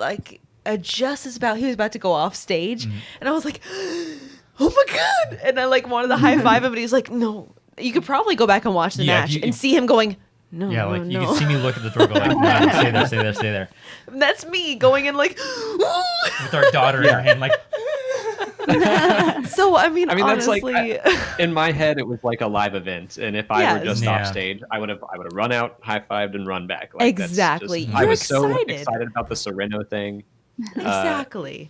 just as he was about to go off stage, and I was like, oh my god, and I like wanted to high five him, but he's like, no. You could probably go back and watch the match and see him going, no, Yeah, no, like you no. can see me look at the door, go like, no, stay there, stay there, stay there. That's me going in like With our daughter in her hand, like. So I mean that's honestly, like in my head it was like a live event, and if I were just Yeah. off stage, I would have run out, high fived, and run back. Like, that's Exactly. just- I You're was so excited. excited about the Sereno thing. exactly.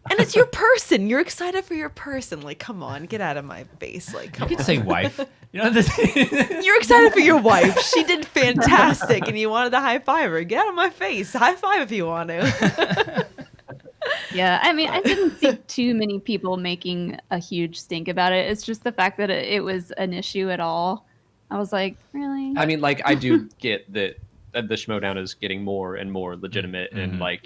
And it's your person. You're excited for your person. Like, come on, get out of my face. Like, come You could on. say wife. You know this. You're excited for your wife. She did fantastic, and you wanted to high five her. Get out of my face. High five if you want to. Yeah, I mean, I didn't see too many people making a huge stink about it. It's just the fact that it was an issue at all. I was like, really? I mean, like, I do get that the Schmodown is getting more and more legitimate, and like,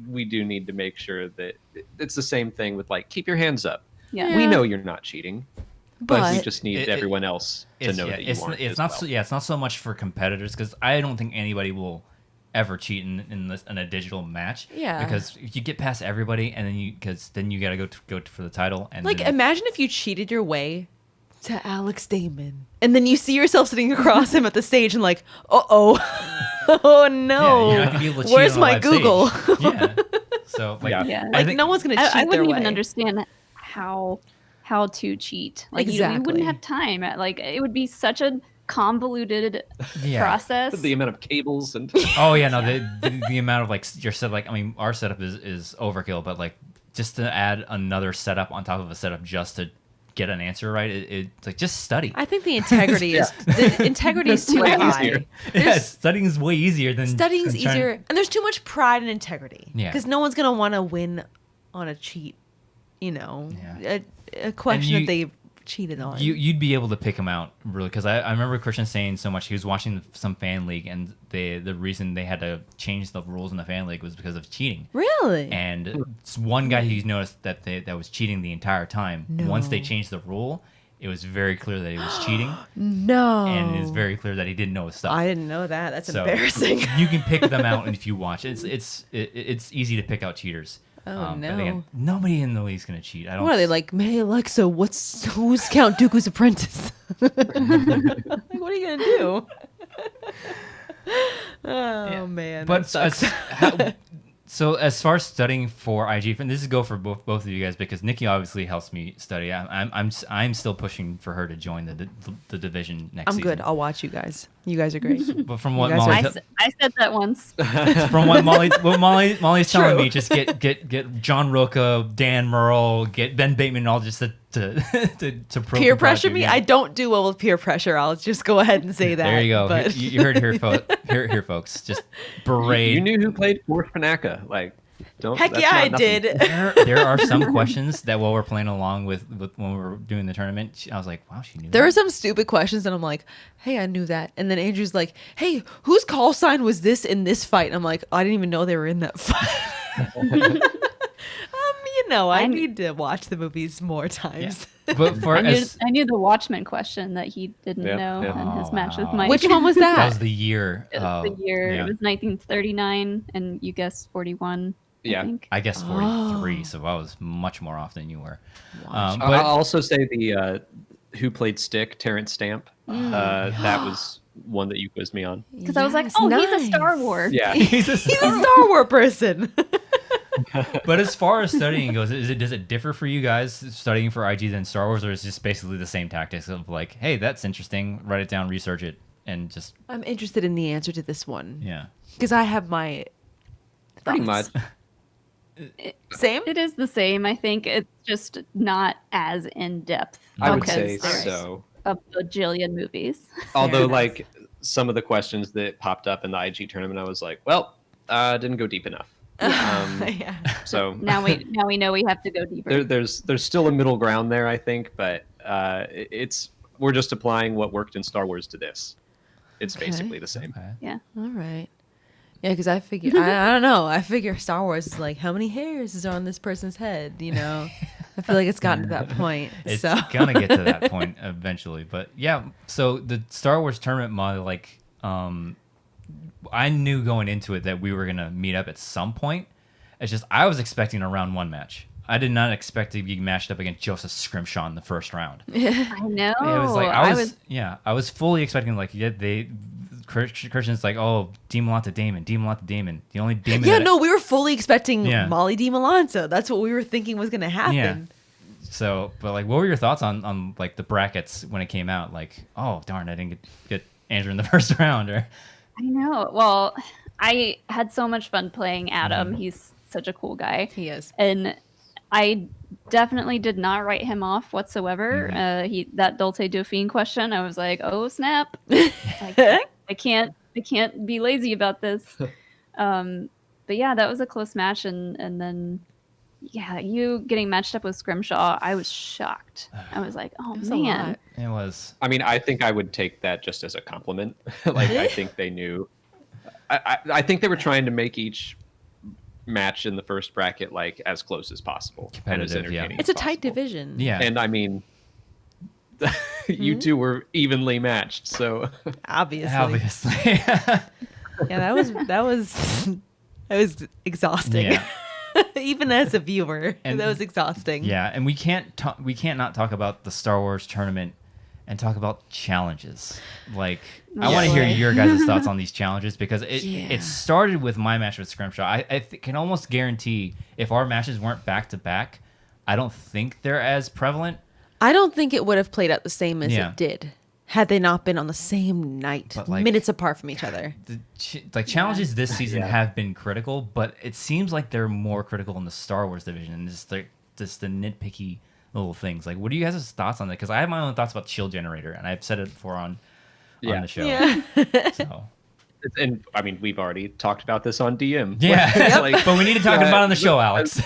we do need to make sure that it's the same thing with like, keep your hands up. Yeah. We know you're not cheating, but we But just need everyone else to know that you aren't. It's as not. well. So, it's not so much for competitors, because I don't think anybody will ever cheat in a digital match. Yeah. Because you get past everybody, and then you got to go for the title. And Like, then, imagine if you cheated your way to Alex Damon, and then you see yourself sitting across him at the stage, and like, oh no, you're not gonna be able to cheat where's on a my live Google? stage. Yeah. So like, Yeah. Like, think- no one's gonna cheat I their wouldn't way. even understand how to cheat. Like, you Exactly. wouldn't have time. Like, it would be such a convoluted Yeah. process. The amount of cables and Oh yeah, no, the amount of like your set, like I mean, our setup is overkill, but like just to add another setup on top of a setup just to get an answer right, it's like just study. I think the integrity is too way high. easier. Yeah, studying is way easier than Studying's than trying- easier, and there's too much pride and integrity. Yeah. Because no one's gonna want to win on a cheat. Yeah. A question you- that they cheated on. You'd be able to pick him out really, because I remember Christian saying so much. He was watching some fan league, and the reason they had to change the rules in the fan league was because of cheating. Really? And it's one guy he's noticed that was cheating the entire time. Once they No. changed the rule, it was very clear that he was cheating, No. and it was very clear that he didn't know his stuff. I didn't know that. That's So, embarrassing. You can pick them out if you watch. It's easy to pick out cheaters. Oh, But again, no. nobody in the league's gonna cheat. I don't. What are they like? Hey Alexa, who's Count Dooku's apprentice? Like, what are you gonna do? Oh man, But that sucks. so as far as studying for IG, and this is go for both of you guys, because Nikki obviously helps me study. I'm still pushing for her to join the division next I'm season. good. I'll watch you guys. You guys are great. But from what You guys Molly, are- I said that once. from what Molly's telling True. me, just get John Roca, Dan Merle, get Ben Bateman, all just to pro Peer pressure project, me? yeah. I don't do well with peer pressure. I'll just go ahead and say that. There you go. But You heard here, here, folks. Just berate. you knew who played for Panaka. Like, don't. heck that's yeah, not I nothing. did. There are some questions that while we're playing along with when we were doing the tournament, I was like, wow, she knew There that. are some stupid questions, and I'm like, hey, I knew that. And then Andrew's like, hey, whose call sign was this in this fight? And I'm like, I didn't even know they were in that fight. know. I I- need to watch the movies more times. But for I knew the Watchmen question that he didn't Yeah, know yeah. in his Oh, match with wow. Mike. Which one was that that? was the year. The year yeah. it was 1939, and you guessed 41. Yeah. I think. I guess 43, Oh. so I was much more off than you were. Watch. But I'll also say the who played Stick, Terrence Stamp. That was one that you quizzed me on. Because I was like, Yes, oh, he's a Star nice. Wars. Yeah. he's a He's a Star Wars person. But as far as studying goes, does it differ for you guys studying for IG than Star Wars, or is it just basically the same tactics of like, hey, that's interesting, write it down, research it, and just I'm interested in the answer to this one yeah. because I have my Pretty much. thoughts. Same. It is the same. I think it's just not as in depth. I would because say there's so. A bajillion movies. Although, enough. like, some of the questions that popped up in the IG tournament, I was like, well, didn't go deep enough. Yeah. So Now we know we have to go deeper. there's still a middle ground there, I think, but we're just applying what worked in Star Wars to this. It's Okay. basically the same. Okay. Yeah. All right. Yeah, because I figure I don't know. I figure Star Wars is like how many hairs is on this person's head. You know, I feel like it's gotten to that point. It's so gonna get to that point eventually. But yeah, so the Star Wars tournament mod, like, I knew going into it that we were gonna meet up at some point. It's just I was expecting a round one match. I did not expect to be matched up against Joseph Scrimshaw in the first round. I know. It was like I was fully expecting like Christian's like, oh, Dimalanta Damon. The only Damon. yeah, that no, we were fully expecting Yeah. Mollie Dimalanta. That's what we were thinking was going to happen. Yeah. So, but like, what were your thoughts on like the brackets when it came out? Like, oh darn, I didn't get Andrew in the first round. Or I know. Well, I had so much fun playing Adam. Mm-hmm. He's such a cool guy. He is. And I definitely did not write him off whatsoever. Mm-hmm. That Dulce Dauphine question, I was like, oh snap. I can't be lazy about this. But yeah, that was a close match, and then yeah, you getting matched up with Scrimshaw, I was shocked. I was like, oh It was a man. lot. it was. I mean, I think I would take that just as a compliment. Like, I think they knew. I think they were trying to make each match in the first bracket like as close as possible and as Competitive, yeah. entertaining It's as a tight possible. division. Yeah. And I mean, you two were evenly matched, so Obviously. Obviously. Yeah, that was exhausting. Yeah. Even as a viewer, And- that was exhausting. Yeah, and we can't not talk about the Star Wars tournament and talk about challenges. Like, I Yeah. want to hear Boy. your guys' thoughts on these challenges because Yeah. it started with my match with Scrimshaw. I can almost guarantee if our matches weren't back to back, I don't think they're as prevalent. I don't think it would have played out the same as Yeah. it did had they not been on the same night, But, like- minutes apart from each other. Like challenges this season Yeah. have been critical, but it seems like they're more critical in the Star Wars division and just the nitpicky little things. Like, what do you guys' thoughts on that? Because I have my own thoughts about shield generator, and I've said it before on Yeah. the show. Yeah. So and I mean, we've already talked about this on DM. yeah, Like, but we need to talk about it on the show, Alex.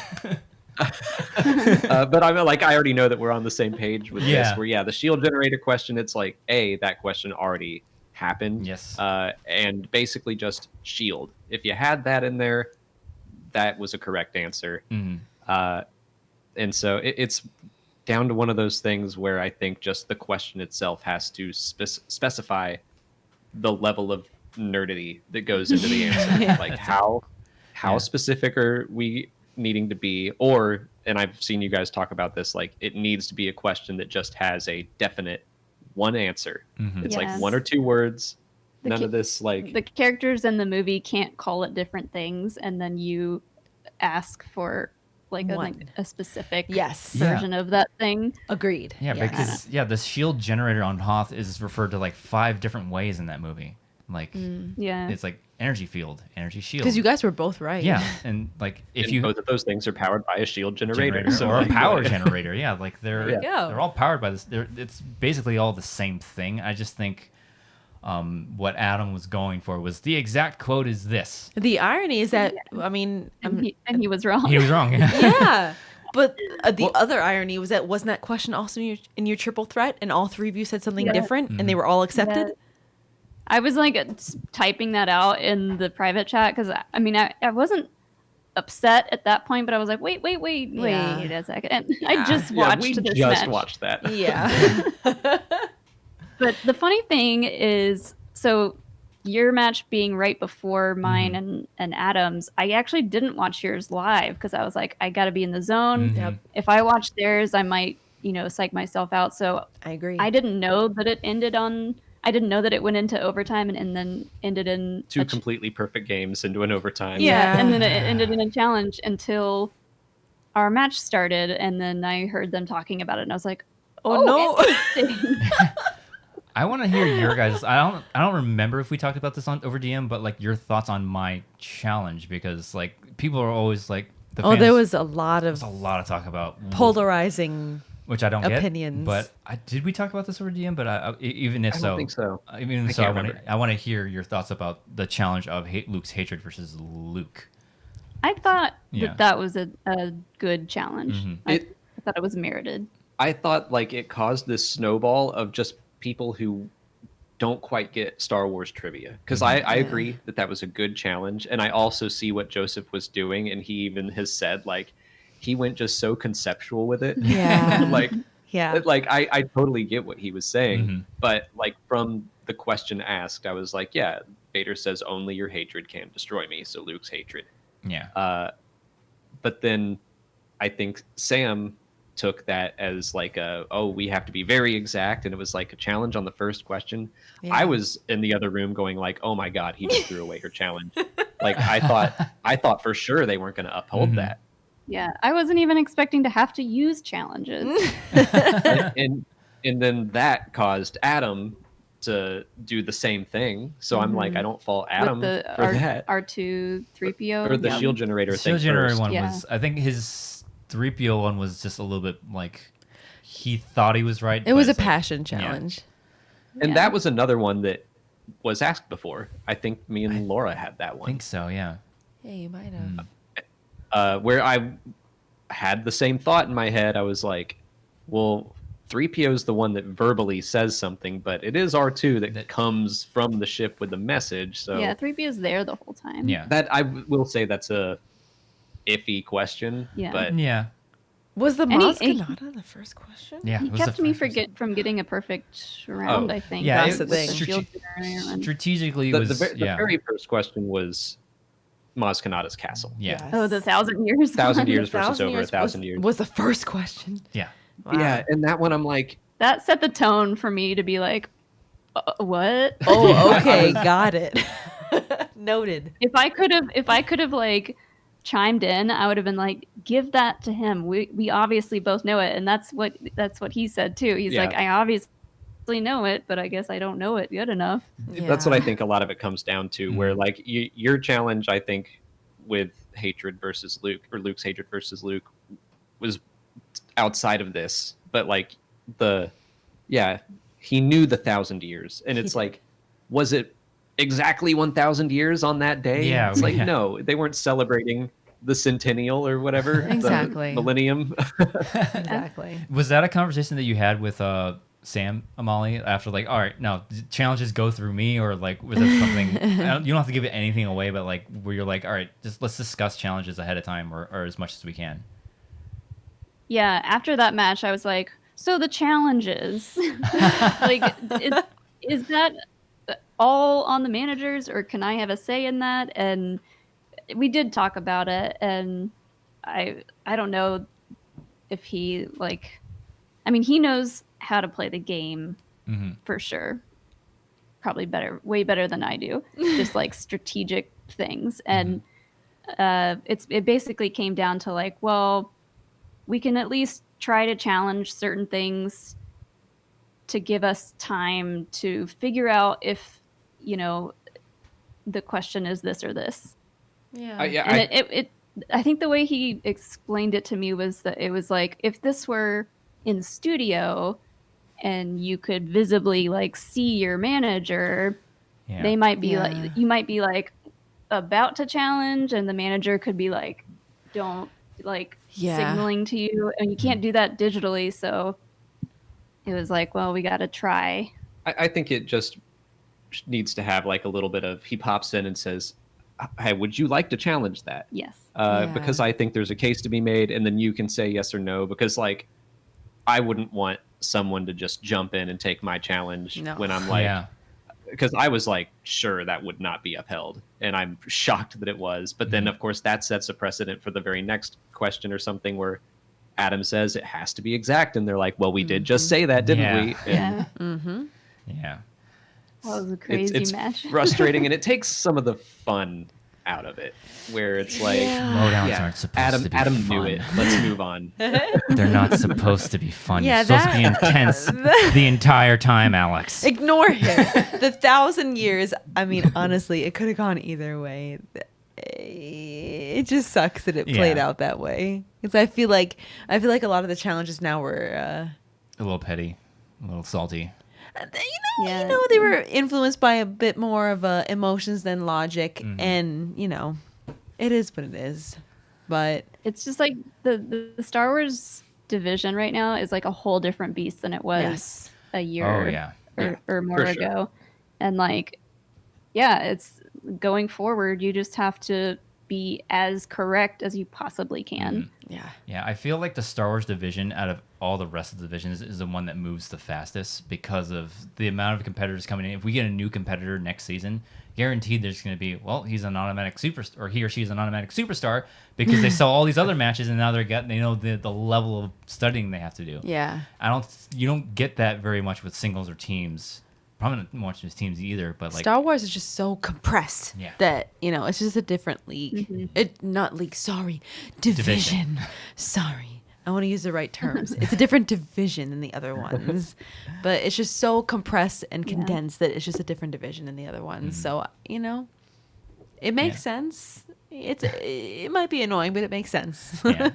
but I'm like, I already know that we're on the same page with Yeah. this. Where the shield generator question, it's like that question already happened. Yes. And basically just shield. If you had that in there, that was a correct answer. Mhm. And so it's down to one of those things where I think just the question itself has to specify the level of nerdity that goes into the answer. Yeah. Like how specific are we needing to be? Or, and I've seen you guys talk about this, like it needs to be a question that just has a definite one answer. Mhm. It's like Yes. one or two words. The None ki- of this like The characters in the movie can't call it different things, and then you ask for like One. a specific Yes. Yeah. version of that thing. Agreed. Yeah, Yes. because the shield generator on Hoth is referred to like 5 different ways in that movie. Like Yeah. it's like energy field, energy shield. Because you guys were both right. yeah, and like if and you both of those things are powered by a shield generator. generator So or a like, power generator, yeah, like they're Yeah. Go. they're all powered by this. It's basically all the same thing. I just think what Adam was going for was the exact quote is this. The irony is that I mean, And he was wrong. He was wrong. yeah. But the other irony was that wasn't that question also in your triple threat, and all three of you said something Yeah. different, Mm-hmm. and they were all accepted. Yeah. I was like typing that out in the private chat because I mean I wasn't upset at that point, but I was like, wait Yeah. a second. And I just Yeah, watched we this just match. watched that. Yeah. But the funny thing is, so your match being right before mine and Adam's, I actually didn't watch yours live because I was like, I got to be in the zone. Mhm. Yep. If I watch theirs, I might, psych myself out. So I agree. I didn't know that it ended on. I didn't know that it went into overtime and then ended in Two completely perfect games into an overtime. Yeah. and then it ended in a challenge until our match started, and then I heard them talking about it, and I was like, Oh, no. interesting. I want to hear your guys. I don't remember if we talked about this on over DM, but like your thoughts on my challenge, because like people are always like the Oh, fans, there was a lot there's of a lot of talk about polarizing. which I don't opinions. get. But did we talk about this over DM? But even if I so, don't think so. Even I so, can't remember. I want to hear your thoughts about the challenge of Luke's hatred versus Luke. I thought Yeah. that was a good challenge. Mhm. I thought it was merited. I thought like it caused this snowball of just people who don't quite get Star Wars trivia, because I agree that was a good challenge, and I also see what Joseph was doing, and he even has said like he went just so conceptual with it. Yeah. like Yeah. like I totally get what he was saying, Mhm. but like from the question asked, I was like, yeah, Vader says only your hatred can destroy me, so Luke's hatred. Yeah. But then I think Sam took that as like we have to be very exact, and it was like a challenge on the first question. Yeah. I was in the other room going like, oh my god, he just threw away her challenge. Like I thought for sure they weren't going to uphold Mhm. that. Yeah, I wasn't even expecting to have to use challenges. and then that caused Adam to do the same thing. So I'm like, I don't fault Adam With the for that. R2-3PO. Or the yeah. shield generator Shield thing generator first. one Yeah. was, I think his 3PO one was just a little bit like he thought he was right. It but was a it's like- passion challenge. And Yeah. that was another one that was asked before. I think me and Laura had that I one. think so. Yeah. Yeah, you might have. Where I had the same thought in my head. I was like, well, 3PO is the one that verbally says something, but it is R2 that comes from the ship with the message. So Yeah, 3PO's there the whole time. Yeah. that I will say that's a iffy question. Yeah. But Yeah. Was the And he- Maz Kanata the first question? Yeah. He it was the kept me first- from getting a perfect round, I think. Yeah, That's the thing. Shield generator one. Strategically, the, was the yeah. very first question was Maz Kanata's castle. Yeah. Oh, the 1,000 years. 1,000 one. years versus over 1,000 years. Was the first question. Yeah. Wow. Yeah, and that one I'm like, That set the tone for me to be like, what? Oh, okay, got it. Noted. If I could have like chimed in, I would have been like, give that to him. We obviously both know it, and that's what he said too. He's Yeah. like, I obviously know it, but I guess I don't know it good enough. that's what I think a lot of it comes down to, where like your challenge, I think, with hatred versus Luke, or Luke's hatred versus Luke, was outside of this. But like he knew the 1,000 years, and it's like, was it exactly 1,000 years on that day? Yeah, it's like yeah. no, they weren't celebrating the centennial or whatever, Exactly. the millennium. Exactly. Was that a conversation that you had with Sam Amali after like, all right, now challenges go through me, or like was it something? You don't have to give it anything away, but like where you're like, all right, just let's discuss challenges ahead of time, or as much as we can. Yeah, after that match, I was like, so the challenges, like, is that all on the managers, or can I have a say in that? And we did talk about it, and I don't know if he like, I mean, he knows how to play the game for sure, probably way better than I do, just like strategic things. And it basically came down to like, well, we can at least try to challenge certain things to give us time to figure out if, the question is this or this. Yeah. And I think the way he explained it to me was that it was like, if this were in studio and you could visibly like see your manager, Yeah. they might be Yeah. like, you might be like about to challenge, and the manager could be like, don't like signaling to you, and you can't do that digitally. So it was like, well, we got to try. I think it just needs to have like a little bit of, he pops in and says, hey, would you like to challenge that? Yes. Because I think there's a case to be made, and then you can say yes or no. Because like, I wouldn't want someone to just jump in and take my challenge No. when I'm like, Yeah. because I was like, sure, that would not be upheld, and I'm shocked that it was. But then, of course, that sets a precedent for the very next question or something where Adam says it has to be exact, and they're like, well, we did just say that, didn't Yeah. we? And Yeah. Mm-hmm. Yeah. That was a crazy it's match. frustrating, and it takes some of the fun out of it, where it's like, Schmodowns aren't supposed to be Adam fun. knew it. Let's move on. They're not supposed to be fun. Yeah, You're supposed to be intense the entire time, Alex. Ignore him. The 1,000 years. I mean, honestly, it could have gone either way. It just sucks that it played Yeah. out that way. Because I feel like a lot of the challenges now were, A little petty, a little salty. Yeah. they were influenced by a bit more of emotions than logic, Mm-hmm. and it is what it is. But It's just like the Star Wars division right now is like a whole different beast than it was Yes. a year Oh, yeah. or more for sure. ago. And like, yeah, it's going forward. You just have to be as correct as you possibly can. yeah, Yeah, I feel like the Star Wars division, out of all the rest of the divisions, is the one that moves the fastest because of the amount of competitors coming in. If we get a new competitor next season, guaranteed there's going to be, well, he's an automatic superstar, or he or she is an automatic superstar because they saw all these other matches and now they know the level of studying they have to do. yeah. You don't get that very much with singles or teams. Probably not much with teams either, but like Star Wars is just so compressed Yeah. that it's just a different league. It not league, sorry, division. Sorry, I want to use the right terms. It's a different division than the other ones, but it's just so compressed and condensed that it's just a different division than the other ones. So it makes sense. It might be annoying, but it makes sense. yeah.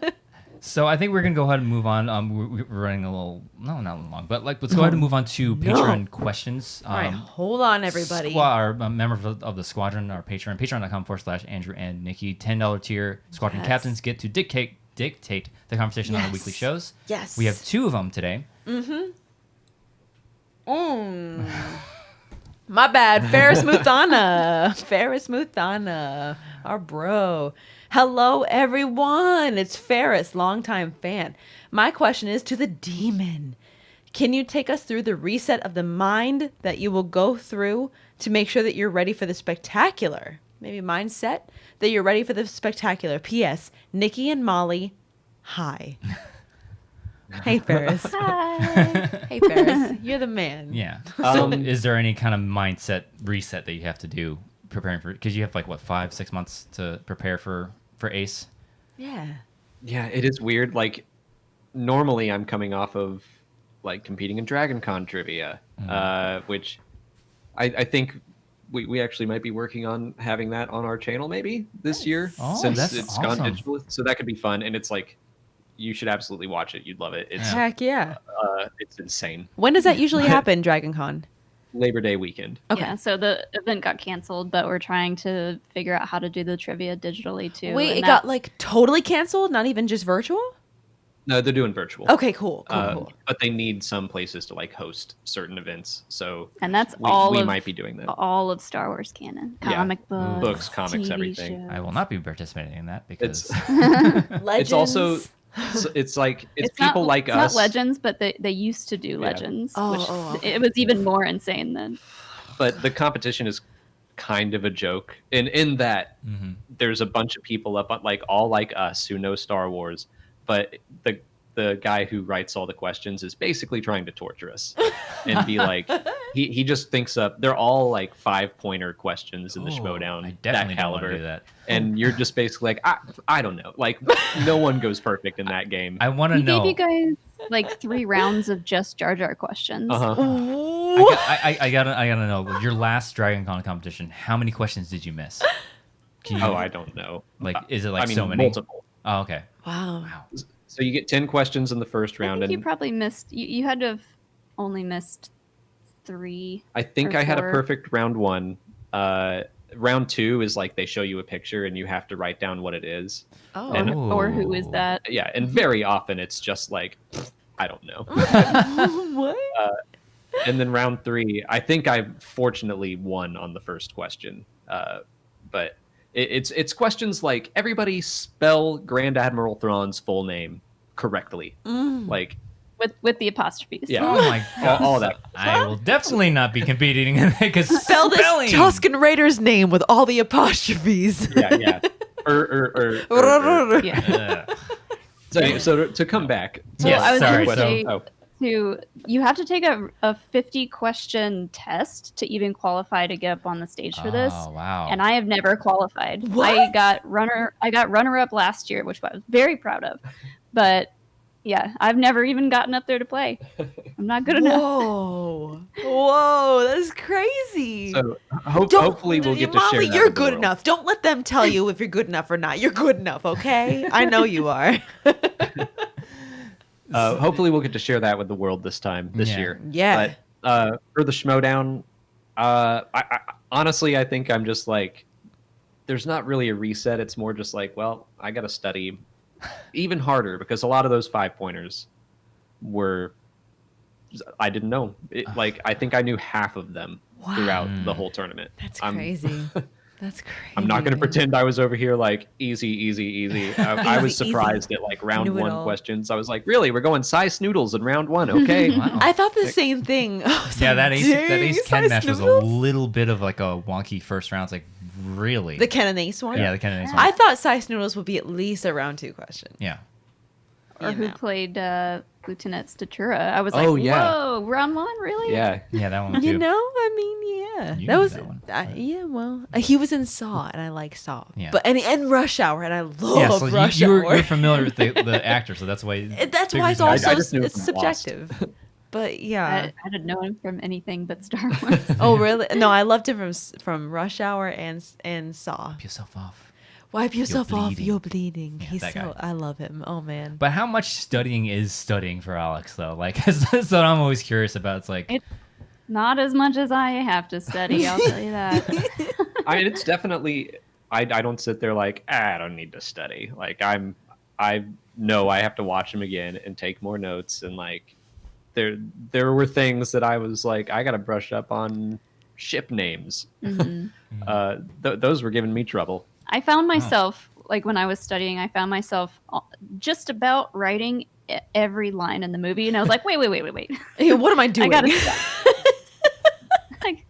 So I think we're gonna go ahead and move on. We're running a little, no, not long, but like let's go ahead and move on to Patreon questions. All right, hold on, everybody. Our members of the squadron, our Patreon, patreon.com/Andrew and Nikki, $10 tier squadron Yes. captains get to dictate the conversation on the weekly shows. Yes. We have 2 of them today. My bad. Ferris Muthana. Ferris Muthana. Our bro. Hello, everyone. It's Ferris, longtime fan. My question is to the demon. Can you take us through the reset of the mind that you will go through to make sure that you're ready for the spectacular? Maybe mindset that you're ready for the spectacular. P.S. Nicki and Mollie, hi. Hey, Ferris. Hi. Hey, Ferris. You're the man. Yeah. So is there any kind of mindset reset that you have to do preparing for? Because you have like what 5-6 months to prepare for Ace. Yeah. Yeah, it is weird. Like, normally I'm coming off of like competing in Dragon Con trivia, which I think we actually might be working on having that on our channel maybe this year, Oh, since that's it's awesome. gone digital. So that could be fun, and it's like you should absolutely watch it. You'd love it. It's Heck yeah. it's insane. When does that usually happen, Dragon Con? Labor Day weekend. Okay. Yeah, so the event got canceled, but we're trying to figure out how to do the trivia digitally too. Wait, and it got that's- like totally canceled? Not even just virtual? No, they're doing virtual. Okay, cool. Cool. But they need some places to like host certain events. So and that's we all we of might be doing that. all of Star Wars canon, Yeah. comic books, Books, comics, TV everything. shows. I will not be participating in that because Legends. It's also it's like it's people not, like it's us. not legends, but they used to do legends, Oh, which okay. it was even more insane than. But the competition is kind of a joke in that there's a bunch of people up like all like us who know Star Wars, but the guy who writes all the questions is basically trying to torture us and be like he just thinks up they're all like 5-pointer questions in the Schmodown, I definitely that don't want caliber. to do that. And you're just basically like I don't know, like no one goes perfect in that game. I want to He know. gave you guys like 3 rounds of just Jar Jar questions. I gotta know your last Dragon Con competition. How many questions did you miss? Can you, I don't know. like, is it like I mean, so many? multiple. Oh, okay. Wow. So you get 10 questions in the first I round, think you and probably missed. You had to have only missed 3. I think or I had a 4. perfect round 1. Round 2 is like they show you a picture and you have to write down what it is. Oh. And- Or who is that? Yeah, and very often it's just like I don't know. What? And then round 3, I think I fortunately won on the first question, but It's questions like everybody spell Grand Admiral Thrawn's full name correctly. Like with the apostrophes. yeah, Oh my god! all that. I will definitely not be competing in that because Spell this Tuscan Raider's name with all the apostrophes. Yeah. Yeah. So to come back. So Yes, I was sorry, going to say, Oh. you have to take a 50 question test to even qualify to get up on the stage for this. Oh wow! And I have never qualified. What? I got runner up last year, which I was very proud of. But yeah, I've never even gotten up there to play. I'm not good enough. Whoa, that's crazy. So hopefully we'll get to share Molly, that you're with the good world. enough. Don't let them tell you if you're good enough or not. You're good enough, okay? I know you are. Hopefully we'll get to share that with the world this year. Yeah. But for the Schmodown, I honestly I think I'm just like, there's not really a reset. It's more just like, well, I got to study even harder because a lot of those 5-pointers were I didn't know. Like I think I knew half of them throughout the whole tournament. That's crazy. That's crazy. I'm not going to pretend I was over here like easy. I was surprised at like round Knew it 1 all. questions. I was like, really? We're going size noodles in round 1? Okay. Wow. I thought the same thing. I was Yeah, like, that ace Ken size match was a noodles? little bit of like a wonky first round. It's like really The Ken and Ace one? yeah, the Ken and Ace one. I thought size noodles would be at least a round 2 question. Yeah. Or You who know. played Lieutenant Statura. I was like, Oh, yeah. whoa, round 1? Really? Yeah. Yeah, that one too. You know, I mean, yeah, You that knew was that one. yeah. Well, he was in Saw, and I like Saw. Yeah. But and Rush Hour, and I love Yeah, so Rush you're Hour. familiar with the actor, so that's why. That's why it's figures it out. also I just knew it it's from Lost. subjective. But yeah. I didn't know him from anything but Star Wars. Oh really? No, I loved him from Rush Hour and Saw. Wipe yourself off. Wipe yourself off. bleeding. You're bleeding. Yeah, He's that so. guy. I love him. Oh man. But how much studying is studying for Alex though? Like that's what I'm always curious about. It's like It's not as much as I have to study, I'll tell you that. It's definitely I don't sit there like I don't need to study. Like I know I have to watch them again and take more notes and like there were things that I was like I got to brush up on ship names. Mhm. Those were giving me trouble. I found myself, like when I was studying, I found myself just about writing every line in the movie. And I was like, wait. Hey, what am I doing? gotta Like,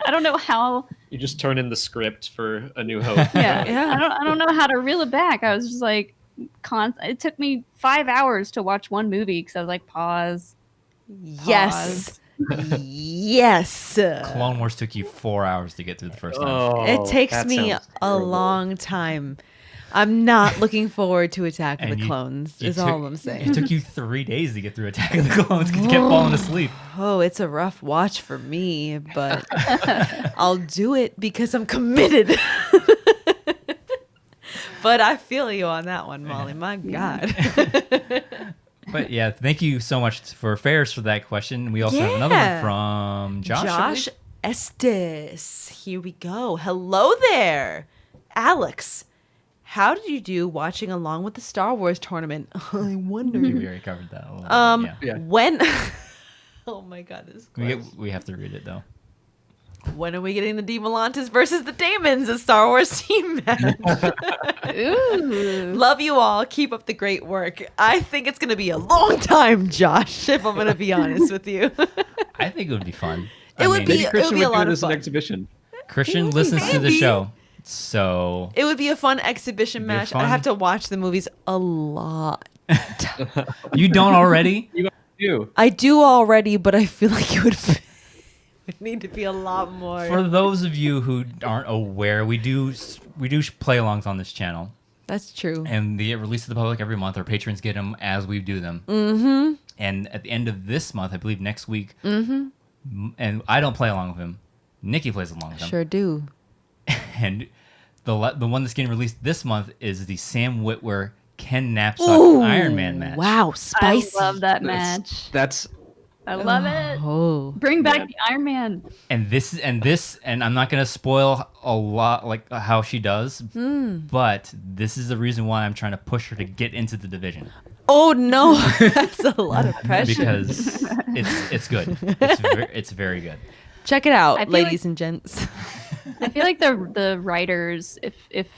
I don't know how. You just turn in the script for A New Hope. Yeah, Yeah. I don't know how to reel it back. I was just like, it took me 5 hours to watch one movie because I was like, pause. Yes. Yes. Clone Wars took you 4 hours to get through the first time. Oh, It takes that me sounds a terrible. long time. I'm not looking forward to Attack of And the you- Clones, you is took- all I'm It saying. took you 3 days to get through Attack of the Clones because you kept falling asleep. Oh, it's a rough watch for me, but I'll do it because I'm committed. But I feel you on that one, Molly. My God. But yeah, thank you so much for Ferris for that question. We also have another Yeah. one from Josh. I Josh believe. Estes. Here we go. Hello there. Alex, how did you do watching along with the Star Wars tournament? I wonder. We already covered that a little bit, yeah. Yeah. When Oh my God, this question. We have to read it though. When are we getting the Dimalantas versus the Damons, a Star Wars team match? Ooh. Love you all. Keep up the great work. I think it's going to be a long time, Josh, if I'm going to be honest with you. I think it would be fun. It would be- Maybe Christian be a would do lot it of as an fun. exhibition. Christian listens to the Maybe. show, so It would be a fun exhibition It'd be match. I fun. have to watch the movies a lot. you don't already. You. I do already, but I feel like it would need to be a lot more. For those of you who aren't aware, we do play-alongs on this channel, That's true. and they get released to the public every month. Our patrons get them as we do them. Mm-hmm. And at the end of this month, I believe next week, and I don't play along with him. Nikki plays along with him. Sure do. And the one that's getting released this month is the Sam Witwer Ken Knapsack Ooh, Iron Man match. Wow, spicy. I love that match. That's I love it. Oh. Bring back Yeah. the Iron Man. And I'm not gonna spoil a lot like how she does, but this is the reason why I'm trying to push her to get into the division Oh no, that's a lot of pressure. because it's good. It's very good. Check it out, I feel ladies and gents. I feel like the writers, if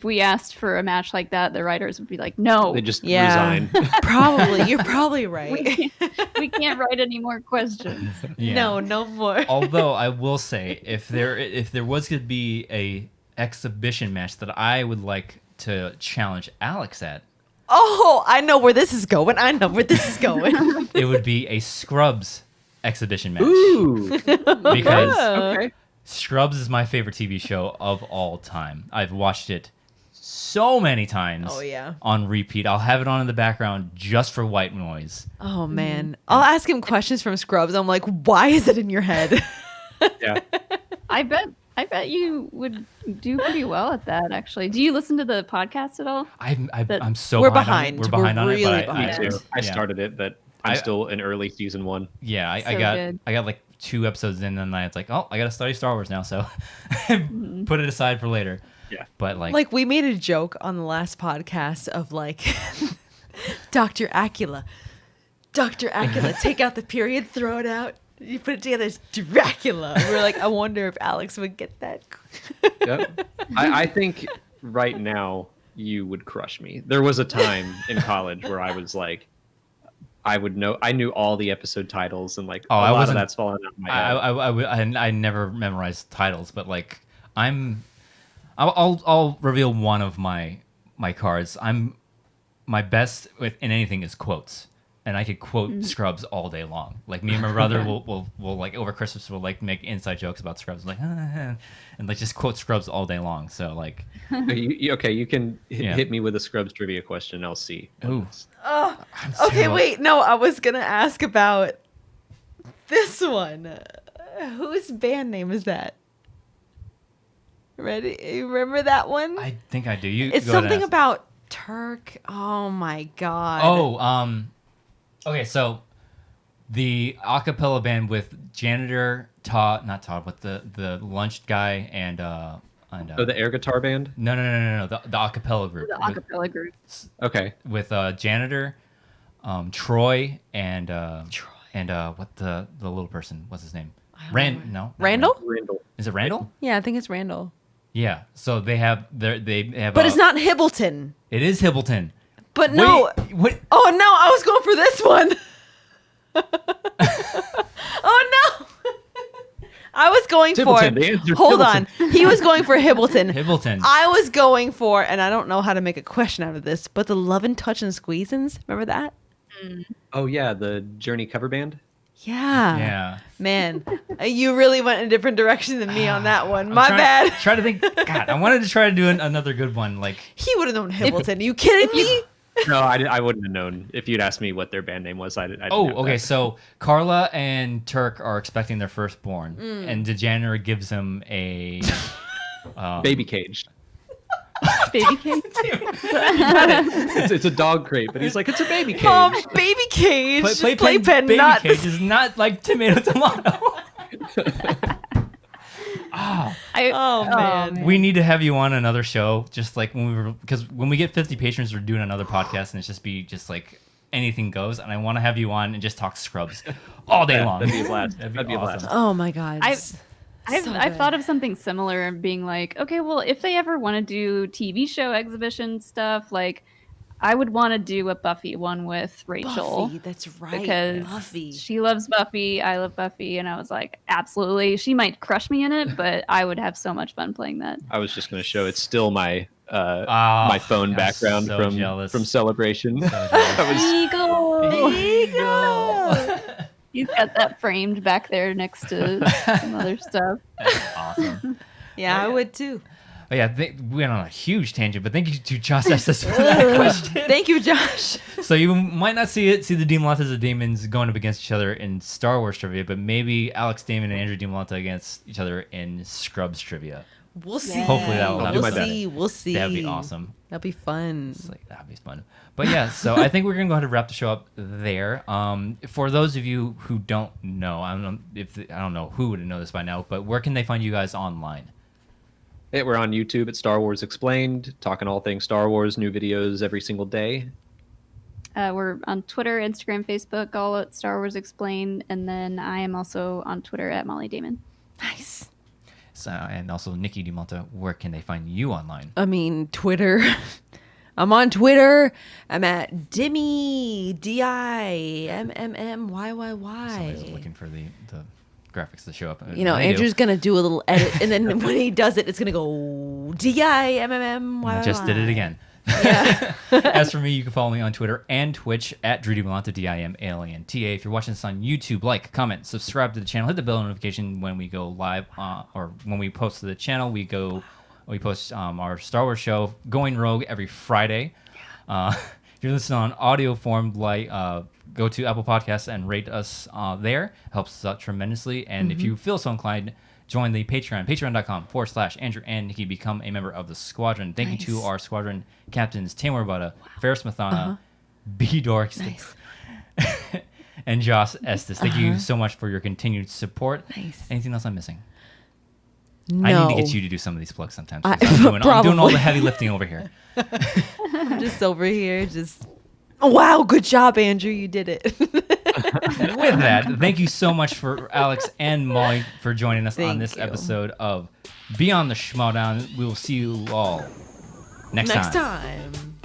we asked for a match like that, the writers would be like, no, They just Yeah. resign. Probably. You're probably we right. we can't write any more questions. Yeah. No more. Although I will say, if there was going to be a exhibition match that I would like to challenge Alex at, Oh, I know where this is going. it would be a Scrubs exhibition match. Ooh. Because Okay. Scrubs is my favorite TV show of all time. I've watched it so many times. Oh, yeah. On repeat. I'll have it on in the background just for white noise. Oh man, I'll ask him questions from Scrubs. I'm like, why is it in your head? Yeah. I bet you would do pretty well at that. Actually, do you listen to the podcast at all? I'm so We're behind. behind. We're behind We're on really it, but behind. Me too. I yeah. started it, but I'm still in early season 1. Yeah, I So got good. I got like 2 episodes in, and it's like, oh, I got to study Star Wars now, so put it aside for later. Yeah. But Like we made a joke on the last podcast of like Dr. Acula, take out the period, throw it out. You put it together as Dracula. We're like, I wonder if Alex would get that. Yep. I think right now you would crush me. There was a time in college where I was like, I knew all the episode titles, and like Oh, a I lot of wasn't- that's fallen out of my head. I never memorized titles, but like I'll reveal one of my cards. My best in anything is quotes, and I could quote Scrubs all day long. Like me and my brother will like over Christmas we'll like make inside jokes about Scrubs, like and like just quote Scrubs all day long. So like, You can Yeah. hit me with a Scrubs trivia question. I'll see. ooh, Oh, I'm okay. terrible. Wait, no, I was gonna ask about this one. Whose band name is that? Ready? You remember that one? I think I do. You. It's go ahead and something ask. about Turk. Oh my god. Oh, okay, so the a cappella band with janitor not Todd, but the lunch guy and Oh, the air guitar band. no, the a cappella group The acapella group. Okay. with janitor, Troy and what the little person, what's his name? No, not Randall? Randall. Is it Randall? Yeah, I think it's Randall. Yeah. So they have But it's not Hibbleton. It is Hibbleton. But no. Wait, what? Oh no, I was going for this one. Oh no. I was going Hibbleton, the answer's for. Hold Hibbleton. on. He was going for Hibbleton. Hibbleton. I was going for, and I don't know how to make a question out of this, but the Love and Touch and Squeezins. Remember that? Oh yeah, the Journey cover band. Yeah. Yeah. Man, you really went in a different direction than me on that one. My I'm bad. Try to think. God, I wanted to try to do another good one. Like, He would have known Hibbleton. Are you kidding me? No, I wouldn't have known if you'd asked me what their band name was. I didn't oh, have okay. that. So Carla and Turk are expecting their firstborn, and the janitor gives him a Baby cage. Baby cake. It's a dog crate, but he's like, it's a baby cage. Baby cage. Playpen, baby not cage is not like tomato tomato. Oh, man. We need to have you on another show, just like because when we get 50 patrons, we're doing another podcast, and it's just like anything goes. And I want to have you on and just talk Scrubs all day Yeah, long. that'd be a blast. That'd be a awesome. blast. Oh my God. I've thought of something similar and being like, okay, well, if they ever want to do TV show exhibition stuff, like I would want to do a Buffy one with Rachel. Buffy, that's right. Because Buffy. she loves Buffy, I love Buffy, and I was like, absolutely. She might crush me in it, but I would have so much fun playing that. I was just going to show it's still my Ah, my phone I'm background so jealous. from Celebration. Eagle. Eagle. He's got that framed back there next to some other stuff. Awesome. Yeah, I would too. Oh yeah, we went on a huge tangent, but thank you to Josh Estes for that question. Thank you, Josh. So you might not see the Dimalantas and Damons going up against each other in Star Wars trivia, but maybe Alex Damon and Andrew Dimalanta against each other in Scrubs trivia. We'll see. Hopefully that will I'll do my We'll best. see. We'll see. That'd be awesome. That'll be fun. It's like, that'd be fun. But yeah, so I think we're gonna go ahead and wrap the show up there. For those of you who don't know, I don't know who would know this by now, but where can they find you guys online? We're on YouTube at Star Wars Explained, talking all things Star Wars, new videos every single day. We're on Twitter, Instagram, Facebook, all at Star Wars Explained, and then I am also on Twitter at Mollie Damon. Nice. So, and also, Nicki Dimalanta, where can they find you online? I mean, Twitter. I'm on Twitter. I'm at Dimmy, DIMMMYYY. Somebody's looking for the graphics to show up. You know, They do. Andrew's going to do a little edit, and then when he does it, it's going to go DIMMMYYY. I just did it again. Yeah. As for me, you can follow me on Twitter and Twitch at Drew Dimalanta, DIMALANTA. If you're watching this on YouTube, like, comment, subscribe to the channel, hit the bell notification when we go live, or when we post to the channel. We post our Star Wars show, Going Rogue, every Friday. If you're listening on audio form, go to Apple Podcasts and rate us there. Helps us out tremendously. And if you feel so inclined, join the Patreon, patreon.com/Andrew and Nikki. Become a member of the squadron. Thank you to our squadron captains, Tamar Butter, Ferris Mathana, B. Dorks, and Joss Estes. Thank you so much for your continued support. Nice. Anything else I'm missing? No. I need to get you to do some of these plugs sometimes. 'Cause I'm doing all the heavy lifting over here. I'm just over here, just... Wow, good job, Andrew. You did it. With that, thank you so much for Alex and Molly for joining us on this episode of Beyond the Schmodown. We will see you all next time. Next time.